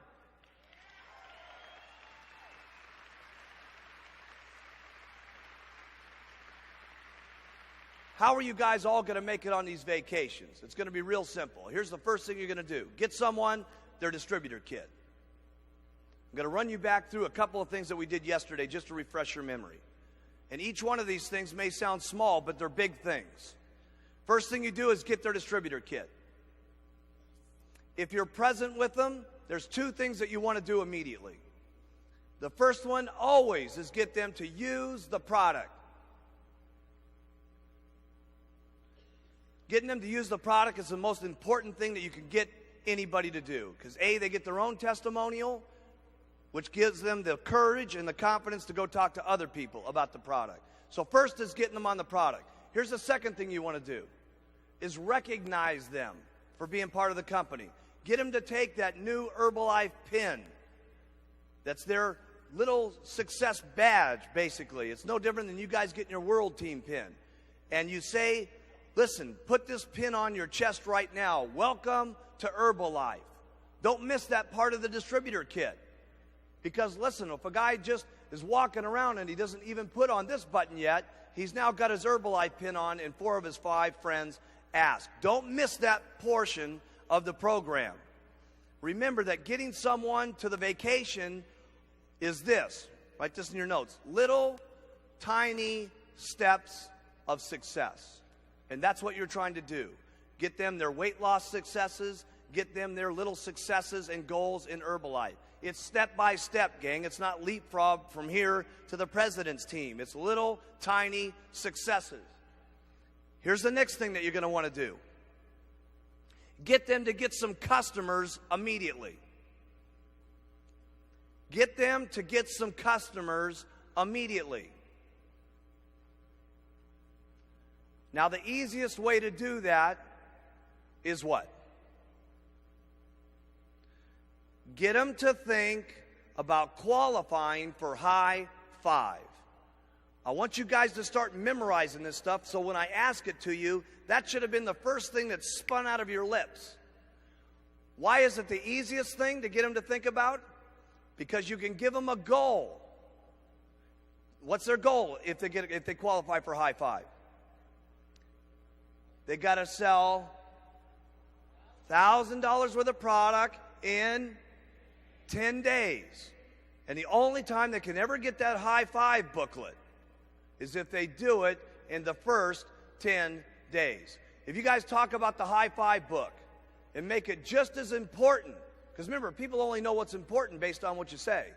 How are you guys all going to make it on these vacations? It's going to be real simple. Here's the first thing you're going to do. Get someone their distributor kit. I'm going to run you back through a couple of things that we did yesterday just to refresh your memory. And each one of these things may sound small, but they're big things. First thing you do is get their distributor kit. If you're present with them, there's two things that you want to do immediately. The first one always is get them to use the product. Getting them to use the product is the most important thing that you can get anybody to do. Because A, they get their own testimonial, which gives them the courage and the confidence to go talk to other people about the product. So first is getting them on the product. Here's the second thing you want to do, is recognize them for being part of the company. Get them to take that new Herbalife pin. That's their little success badge, basically. It's no different than you guys getting your world team pin. And you say, listen, put this pin on your chest right now. Welcome to Herbalife. Don't miss that part of the distributor kit. Because listen, if a guy just is walking around and he doesn't even put on this button yet, he's now got his Herbalife pin on and 4 of his 5 friends ask. Don't miss that portion of the program. Remember that getting someone to the vacation is this. Write this in your notes. Little, tiny steps of success. And that's what you're trying to do. Get them their weight loss successes. Get them their little successes and goals in Herbalife. It's step by step, gang. It's not leapfrog from here to the president's team. It's little, tiny successes. Here's the next thing that you're going to want to do. Get them to get some customers immediately. Get them to get some customers immediately. Now, the easiest way to do that is what? Get them to think about qualifying for high five. I want you guys to start memorizing this stuff, so when I ask it to you, that should have been the first thing that spun out of your lips. Why is it the easiest thing to get them to think about? Because you can give them a goal. What's their goal if they qualify for high five? They got to sell $1,000 worth of product in 10 days. And the only time they can ever get that high five booklet is if they do it in the first 10 days. If you guys talk about the high five book and make it just as important, because remember, people only know what's important based on what you say.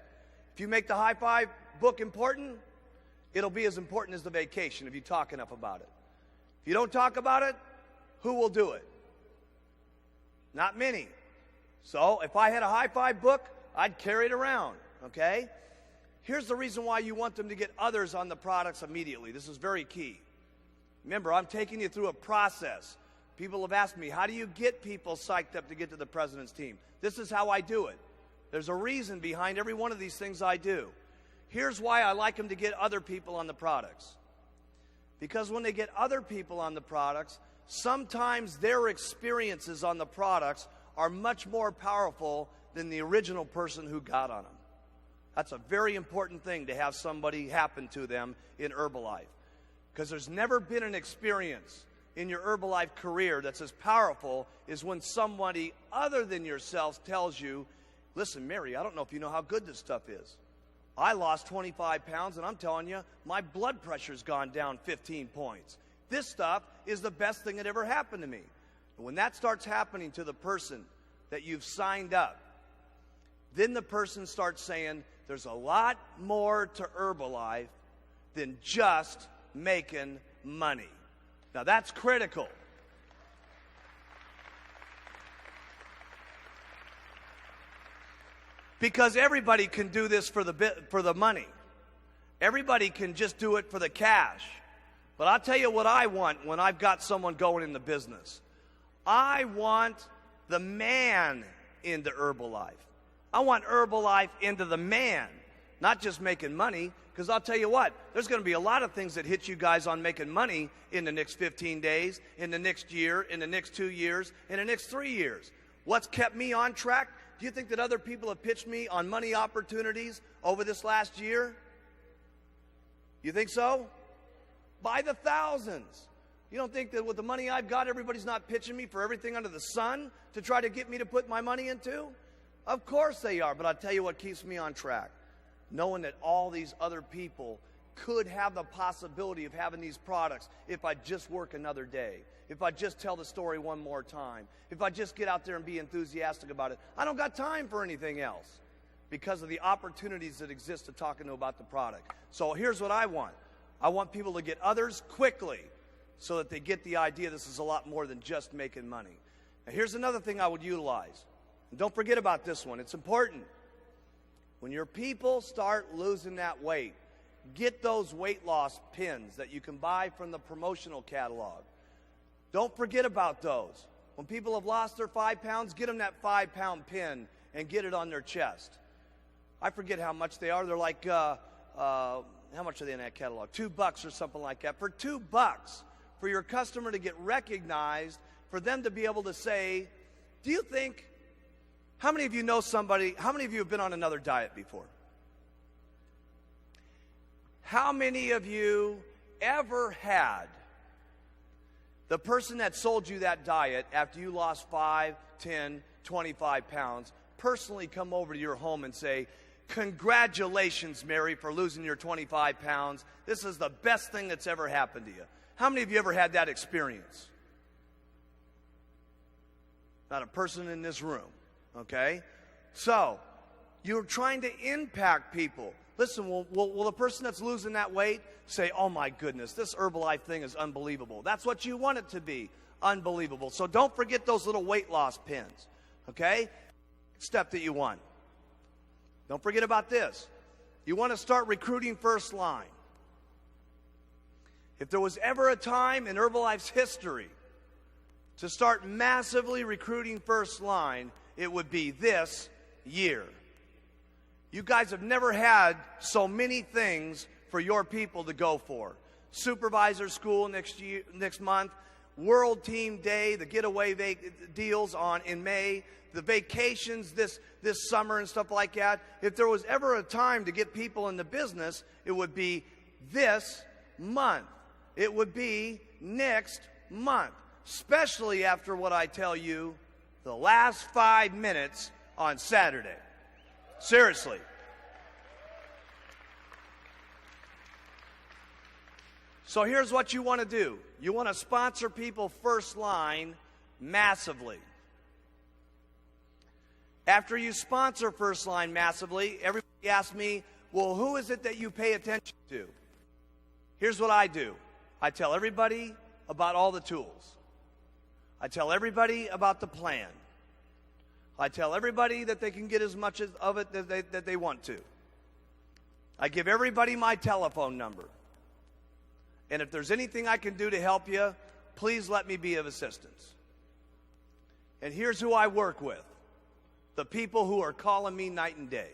If you make the high five book important, it'll be as important as the vacation if you talk enough about it. If you don't talk about it, who will do it? Not many. So if I had a high five book, I'd carry it around, okay? Here's the reason why you want them to get others on the products immediately. This is very key. Remember, I'm taking you through a process. People have asked me, how do you get people psyched up to get to the president's team? This is how I do it. There's a reason behind every one of these things I do. Here's why I like them to get other people on the products. Because when they get other people on the products, sometimes their experiences on the products are much more powerful than the original person who got on them. That's a very important thing to have somebody happen to them in Herbalife. Because there's never been an experience in your Herbalife career that's as powerful as when somebody other than yourself tells you, listen, Mary, I don't know if you know how good this stuff is. I lost 25 pounds, and I'm telling you, my blood pressure's gone down 15 points. This stuff is the best thing that ever happened to me. And when that starts happening to the person that you've signed up, then the person starts saying, there's a lot more to Herbalife than just making money. Now that's critical. Because everybody can do this for the money. Everybody can just do it for the cash. But I'll tell you what I want when I've got someone going in the business. I want the man into Herbalife. I want Herbalife into the man, not just making money. Because I'll tell you what, there's going to be a lot of things that hit you guys on making money in the next 15 days, in the next year, in the next 2 years, in the next 3 years. What's kept me on track? Do you think that other people have pitched me on money opportunities over this last year? You think so? By the thousands. You don't think that with the money I've got, everybody's not pitching me for everything under the sun to try to get me to put my money into? Of course they are, but I'll tell you what keeps me on track. Knowing that all these other people could have the possibility of having these products if I just work another day, if I just tell the story one more time, if I just get out there and be enthusiastic about it. I don't got time for anything else because of the opportunities that exist to talk to them about the product. So here's what I want. I want people to get others quickly so that they get the idea this is a lot more than just making money. Now here's another thing I would utilize. And don't forget about this one. It's important. When your people start losing that weight, get those weight loss pins that you can buy from the promotional catalog. Don't forget about those. When people have lost their 5 pounds, get them that 5-pound pin and get it on their chest. I forget how much they are. They're like, how much are they in that catalog? $2 or something like that. For $2, for your customer to get recognized, for them to be able to say, do you think, how many of you know somebody, how many of you have been on another diet before? How many of you ever had the person that sold you that diet after you lost 5, 10, 25 pounds personally come over to your home and say, congratulations, Mary, for losing your 25 pounds. This is the best thing that's ever happened to you. How many of you ever had that experience? Not a person in this room. Okay? So, you're trying to impact people. Listen, will the person that's losing that weight say, oh my goodness, this Herbalife thing is unbelievable. That's what you want it to be, unbelievable. So don't forget those little weight loss pins. Okay? Step that you want. Don't forget about this. You want to start recruiting first line. If there was ever a time in Herbalife's history to start massively recruiting first line, it would be this year. You guys have never had so many things for your people to go for. Supervisor school next month, World Team Day, the getaway deals in May, the vacations this summer and stuff like that. If there was ever a time to get people in the business, it would be this month. It would be next month, especially after what I tell you the last 5 minutes on Saturday. Seriously. So here's what you want to do. You want to sponsor people first line massively. After you sponsor first line massively, everybody asks me, well, who is it that you pay attention to? Here's what I do. I tell everybody about all the tools. I tell everybody about the plan. I tell everybody that they can get as much of it that they want to. I give everybody my telephone number. And if there's anything I can do to help you, please let me be of assistance. And here's who I work with. The people who are calling me night and day.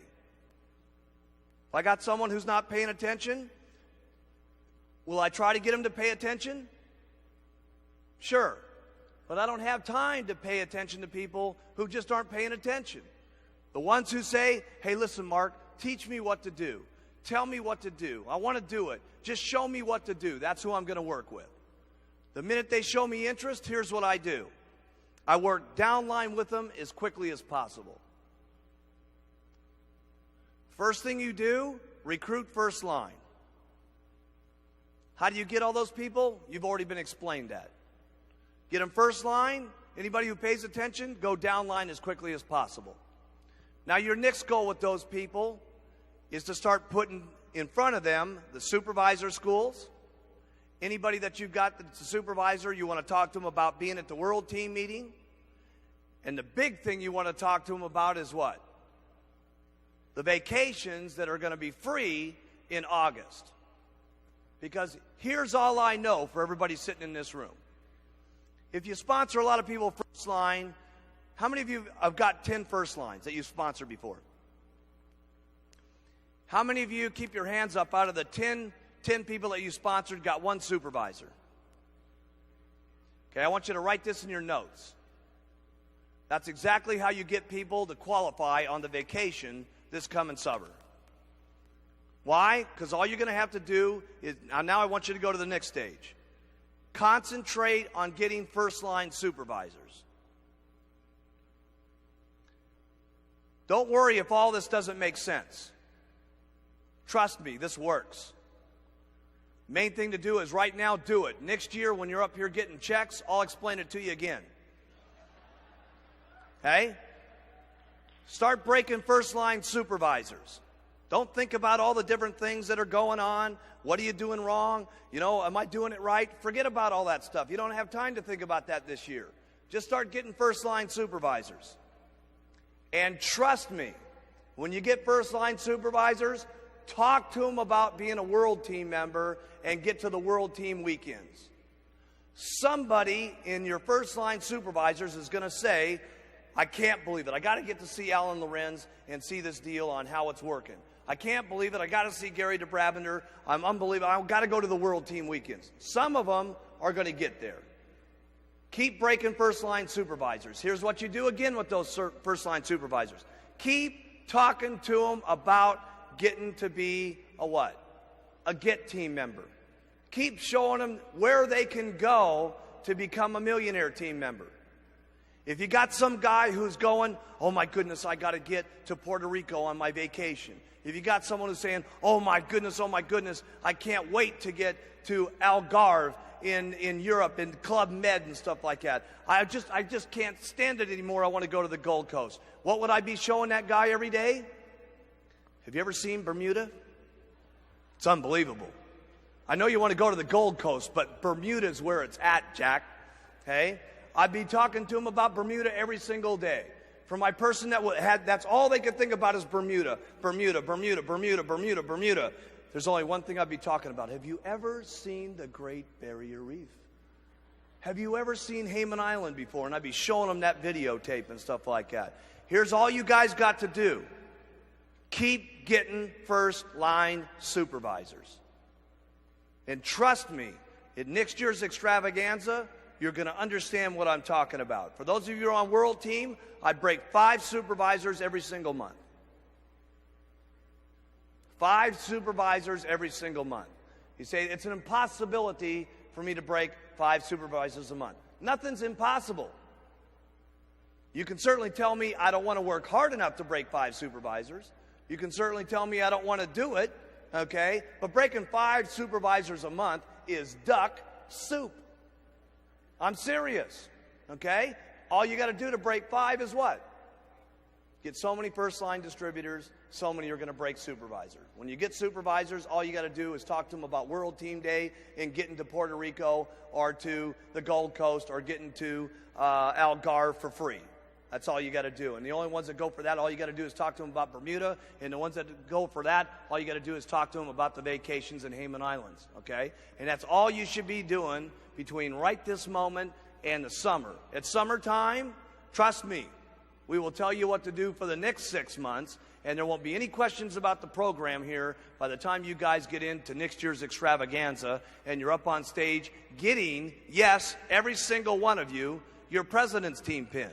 If I got someone who's not paying attention, will I try to get them to pay attention? Sure. But I don't have time to pay attention to people who just aren't paying attention. The ones who say, hey, listen, Mark, teach me what to do. Tell me what to do. I want to do it. Just show me what to do. That's who I'm going to work with. The minute they show me interest, here's what I do. I work downline with them as quickly as possible. First thing you do, recruit first line. How do you get all those people? You've already been explained that. Get them first line. Anybody who pays attention, go downline as quickly as possible. Now your next goal with those people is to start putting in front of them the supervisor schools. Anybody that you've got that's a supervisor, you want to talk to them about being at the world team meeting. And the big thing you want to talk to them about is what? The vacations that are going to be free in August. Because here's all I know for everybody sitting in this room. If you sponsor a lot of people first line, how many of you have got 10 first lines that you've sponsored before? How many of you, keep your hands up, out of the 10 people that you sponsored, got one supervisor? Okay, I want you to write this in your notes. That's exactly how you get people to qualify on the vacation this coming summer. Why? Because all you're going to have to do is, now I want you to go to the next stage. Concentrate on getting first-line supervisors. Don't worry if all this doesn't make sense. Trust me, this works. Main thing to do is right now, do it. Next year, when you're up here getting checks, I'll explain it to you again. Okay? Start breaking first-line supervisors. Don't think about all the different things that are going on. What are you doing wrong? You know, am I doing it right? Forget about all that stuff. You don't have time to think about that this year. Just start getting first-line supervisors. And trust me, when you get first-line supervisors, talk to them about being a world team member and get to the world team weekends. Somebody in your first-line supervisors is going to say, I can't believe it. I got to get to see Alan Lorenz and see this deal on how it's working. I can't believe it. I got to see Gary DeBravender. I'm unbelievable. I've got to go to the world team weekends. Some of them are going to get there. Keep breaking first-line supervisors. Here's what you do again with those first-line supervisors. Keep talking to them about getting to be a what? A GET team member. Keep showing them where they can go to become a millionaire team member. If you got some guy who's going, oh my goodness, I got to get to Puerto Rico on my vacation. If you got someone who's saying, oh my goodness, I can't wait to get to Algarve in Europe and Club Med and stuff like that. I just can't stand it anymore. I want to go to the Gold Coast. What would I be showing that guy every day? Have you ever seen Bermuda? It's unbelievable. I know you want to go to the Gold Coast, but Bermuda's where it's at, Jack. Okay? I'd be talking to him about Bermuda every single day. For my person that had, that's all they could think about is Bermuda, Bermuda, Bermuda, Bermuda, Bermuda, Bermuda. There's only one thing I'd be talking about. Have you ever seen the Great Barrier Reef? Have you ever seen Hayman Island before? And I'd be showing them that videotape and stuff like that. Here's all you guys got to do. Keep getting first-line supervisors. And trust me, at next year's extravaganza, you're going to understand what I'm talking about. For those of you who are on World Team, I'd break 5 supervisors every single month. 5 supervisors every single month. You say, it's an impossibility for me to break 5 supervisors a month. Nothing's impossible. You can certainly tell me I don't want to work hard enough to break 5 supervisors. You can certainly tell me I don't want to do it, okay? But breaking 5 supervisors a month is duck soup. I'm serious, okay? All you got to do to break 5 is what? Get so many first-line distributors, so many are going to break supervisors. When you get supervisors, all you got to do is talk to them about World Team Day and getting to Puerto Rico or to the Gold Coast or getting to Algarve for free. That's all you got to do. And the only ones that go for that, all you got to do is talk to them about Bermuda. And the ones that go for that, all you got to do is talk to them about the vacations in Hayman Islands, okay? And that's all you should be doing between right this moment and the summer. At summertime, trust me, we will tell you what to do for the next 6 months, and there won't be any questions about the program here by the time you guys get into next year's extravaganza and you're up on stage getting, yes, every single one of you, your President's Team pin.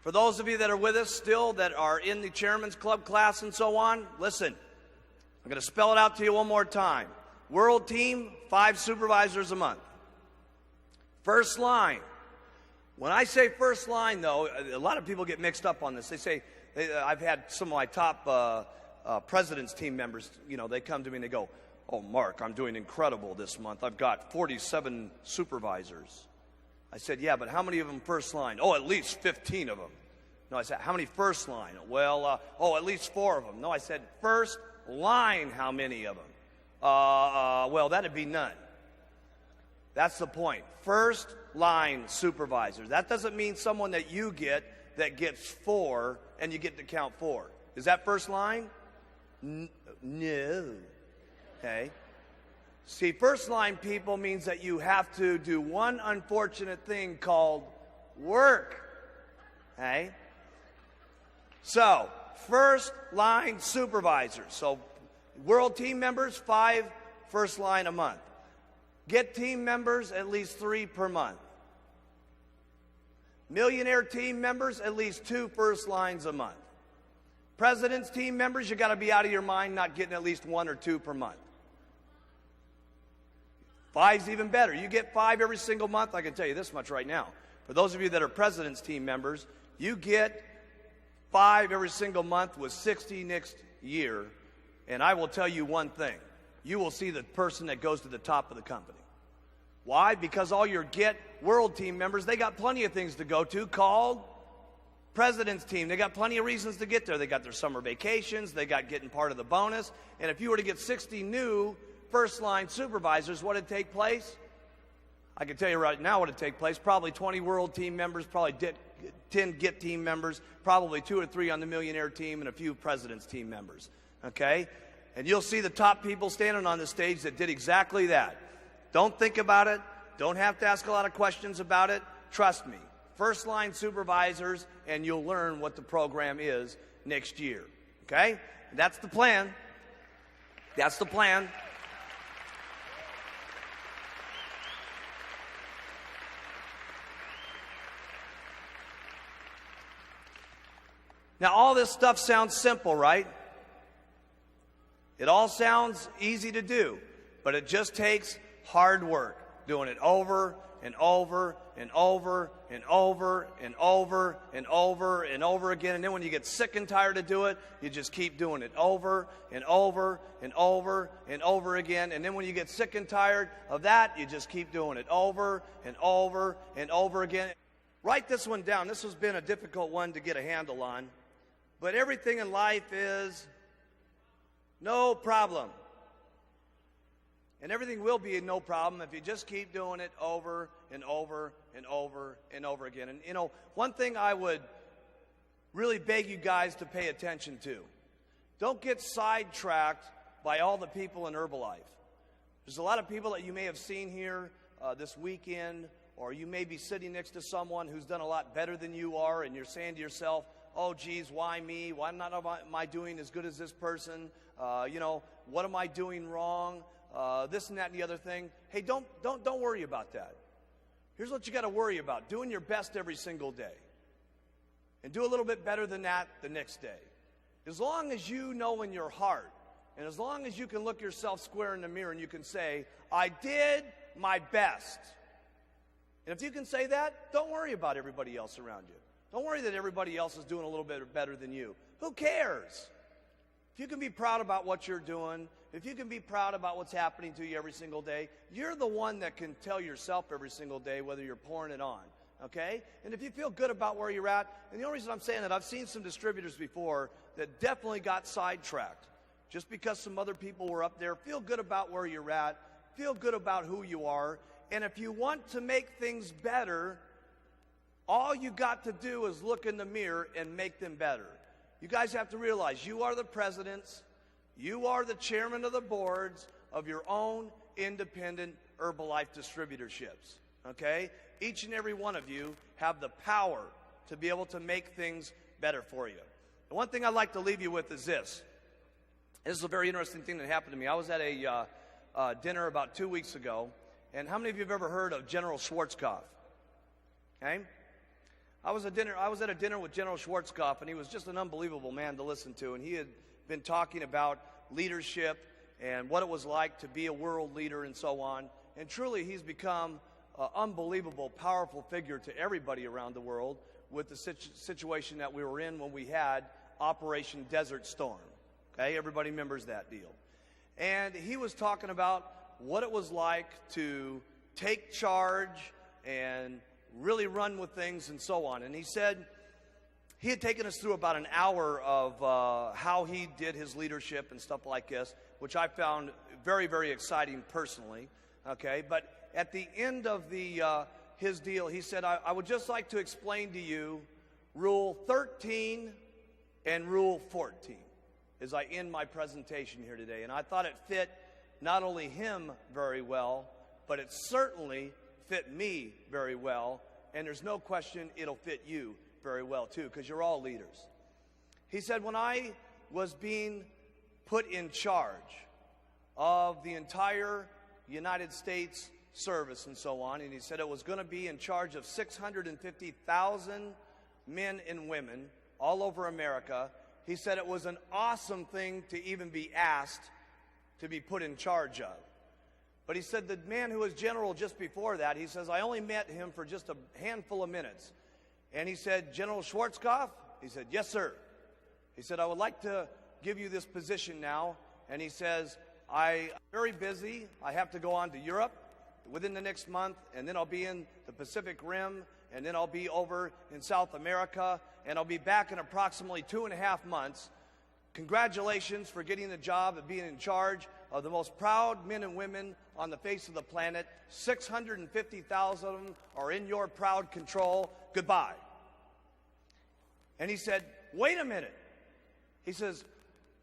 For those of you that are with us still, that are in the Chairman's Club class and so on, listen, I'm going to spell it out to you one more time. World Team, 5 supervisors a month. First line. When I say first line, though, a lot of people get mixed up on this. They say, I've had some of my top President's Team members, you know, they come to me and they go, oh, Mark, I'm doing incredible this month. I've got 47 supervisors. I said, yeah, but how many of them first line? Oh, at least 15 of them. No, I said, how many first line? Well, at least 4 of them. No, I said, first line, how many of them? Well, that'd be none. That's the point. First line supervisors. That doesn't mean someone that you get that gets 4 and you get to count 4. Is that first line? No. Okay. See, first line people means that you have to do one unfortunate thing called work. Okay? So, first line supervisors. So, World Team members, 5 first line a month. Get team members, at least 3 per month. Millionaire team members, at least 2 first lines a month. President's Team members, you got to be out of your mind not getting at least 1 or 2 per month. 5's even better. You get 5 every single month. I can tell you this much right now. For those of you that are President's Team members, you get 5 every single month with 60 next year. And I will tell you one thing. You will see the person that goes to the top of the company. Why? Because all your Get World Team members, they got plenty of things to go to called President's Team. They got plenty of reasons to get there. They got their summer vacations. They got getting part of the bonus. And if you were to get 60 new first-line supervisors, what would take place? I can tell you right now what would take place. Probably 20 World Team members, probably 10 Get Team members, probably 2 or 3 on the Millionaire Team, and a few President's Team members. Okay? And you'll see the top people standing on the stage that did exactly that. Don't think about it. Don't have to ask a lot of questions about it. Trust me. First-line supervisors, and you'll learn what the program is next year. Okay? That's the plan. That's the plan. Now, all this stuff sounds simple, right? It all sounds easy to do, but it just takes hard work, doing it over and over and over and over and over and over and over again. And then when you get sick and tired to do it, you just keep doing it over and over and over and over again. And then when you get sick and tired of that, you just keep doing it over and over and over again. Write this one down. This has been a difficult one to get a handle on. But everything in life is No problem. And everything will be no problem if you just keep doing it over and over and over and over again. And, you know, one thing I would really beg you guys to pay attention to, don't get sidetracked by all the people in Herbalife. There's a lot of people that you may have seen here this weekend, or you may be sitting next to someone who's done a lot better than you are, and you're saying to yourself, oh, geez, why me? Why am I doing as good as this person? You know, what am I doing wrong? This and that and the other thing. Hey, don't worry about that. Here's what you got to worry about: doing your best every single day, and do a little bit better than that the next day. As long as you know in your heart, and as long as you can look yourself square in the mirror and you can say, I did my best. And if you can say that, don't worry about everybody else around you. Don't worry that everybody else is doing a little bit better than you. Who cares? If you can be proud about what you're doing, if you can be proud about what's happening to you every single day, you're the one that can tell yourself every single day whether you're pouring it on, okay? And if you feel good about where you're at, and the only reason I'm saying that, I've seen some distributors before that definitely got sidetracked just because some other people were up there. Feel good about where you're at. Feel good about who you are. And if you want to make things better, all you got to do is look in the mirror and make them better. You guys have to realize you are the presidents, you are the chairman of the boards of your own independent Herbalife distributorships, okay? Each and every one of you have the power to be able to make things better for you. And one thing I'd like to leave you with is this. This is a very interesting thing that happened to me. I was at a dinner about 2 weeks ago, and how many of you have ever heard of General Schwarzkopf? Okay? I was at a dinner with General Schwarzkopf, and he was just an unbelievable man to listen to. And he had been talking about leadership and what it was like to be a world leader and so on. And truly, he's become an unbelievable, powerful figure to everybody around the world with the situation that we were in when we had Operation Desert Storm. Okay, everybody remembers that deal. And he was talking about what it was like to take charge and really run with things and so on. And he said he had taken us through about an hour of how he did his leadership and stuff like this, which I found very, very exciting personally. Okay, but at the end of his deal, he said, I would just like to explain to you Rule 13 and Rule 14 as I end my presentation here today. And I thought it fit not only him very well, but it certainly fit me very well, and there's no question it'll fit you very well too, because you're all leaders. He said, when I was being put in charge of the entire United States service and so on, and he said it was going to be in charge of 650,000 men and women all over America, he said it was an awesome thing to even be asked to be put in charge of. But he said the man who was general just before that, he says, I only met him for just a handful of minutes. And he said, General Schwarzkopf? He said, yes, sir. He said, I would like to give you this position now. And he says, I'm very busy. I have to go on to Europe within the next month, and then I'll be in the Pacific Rim, and then I'll be over in South America, and I'll be back in approximately 2.5 months. Congratulations for getting the job of being in charge of the most proud men and women on the face of the planet. 650,000 of them are in your proud control. Goodbye. And he said, wait a minute. He says,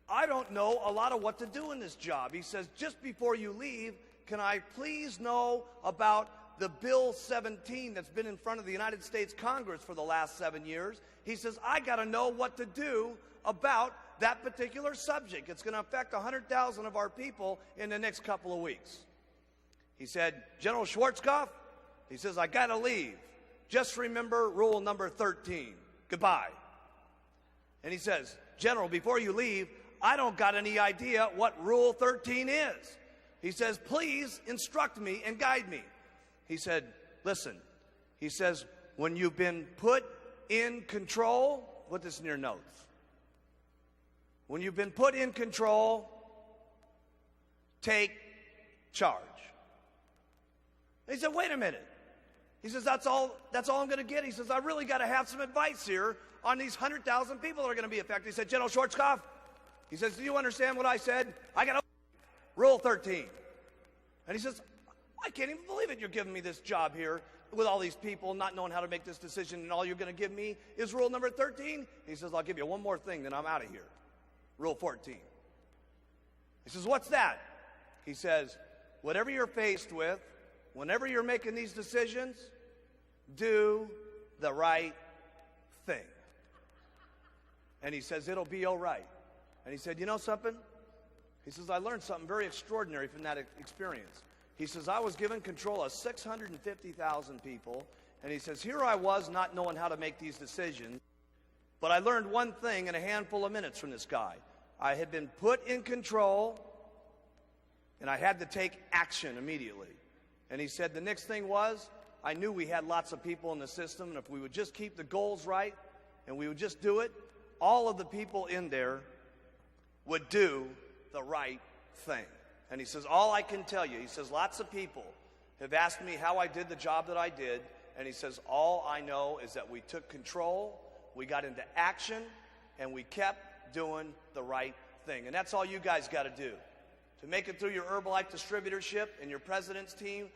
I don't know a lot of what to do in this job. He says, just before you leave, can I please know about the Bill 17 that's been in front of the United States Congress for the last 7 years? He says, I got to know what to do about that particular subject. It's going to affect 100,000 of our people in the next couple of weeks. He said, General Schwarzkopf, he says, I got to leave. Just remember rule number 13. Goodbye. And he says, General, before you leave, I don't got any idea what rule 13 is. He says, please instruct me and guide me. He said, listen, he says, when you've been put in control, put this in your notes. When you've been put in control, take charge. He said, wait a minute. He says, that's all I'm going to get. He says, I really got to have some advice here on these 100,000 people that are going to be affected. He said, General Schwarzkopf, He says, do you understand what I said? I got Rule 13. And he says, I can't even believe it. You're giving me this job here with all these people not knowing how to make this decision, and all you're going to give me is rule number 13? He says, I'll give you one more thing, then I'm out of here. Rule 14. He says, what's that? He says, whatever you're faced with, whenever you're making these decisions, do the right thing. And he says, it'll be all right. And he said, you know something? He says, I learned something very extraordinary from that experience. He says, I was given control of 650,000 people. And he says, here I was not knowing how to make these decisions. But I learned one thing in a handful of minutes from this guy. I had been put in control, and I had to take action immediately. And he said the next thing was, I knew we had lots of people in the system, and if we would just keep the goals right, and we would just do it, all of the people in there would do the right thing. And he says, all I can tell you, he says, lots of people have asked me how I did the job that I did, and he says, all I know is that we took control, we got into action, and we kept doing the right thing. And that's all you guys got to do. To make it through your Herbalife distributorship and your president's team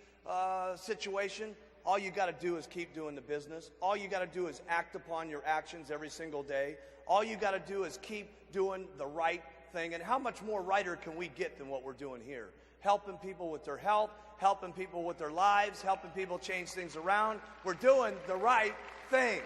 situation, all you got to do is keep doing the business. All you got to do is act upon your actions every single day. All you got to do is keep doing the right thing. And how much more righter can we get than what we're doing here? Helping people with their health, helping people with their lives, helping people change things around. We're doing the right thing.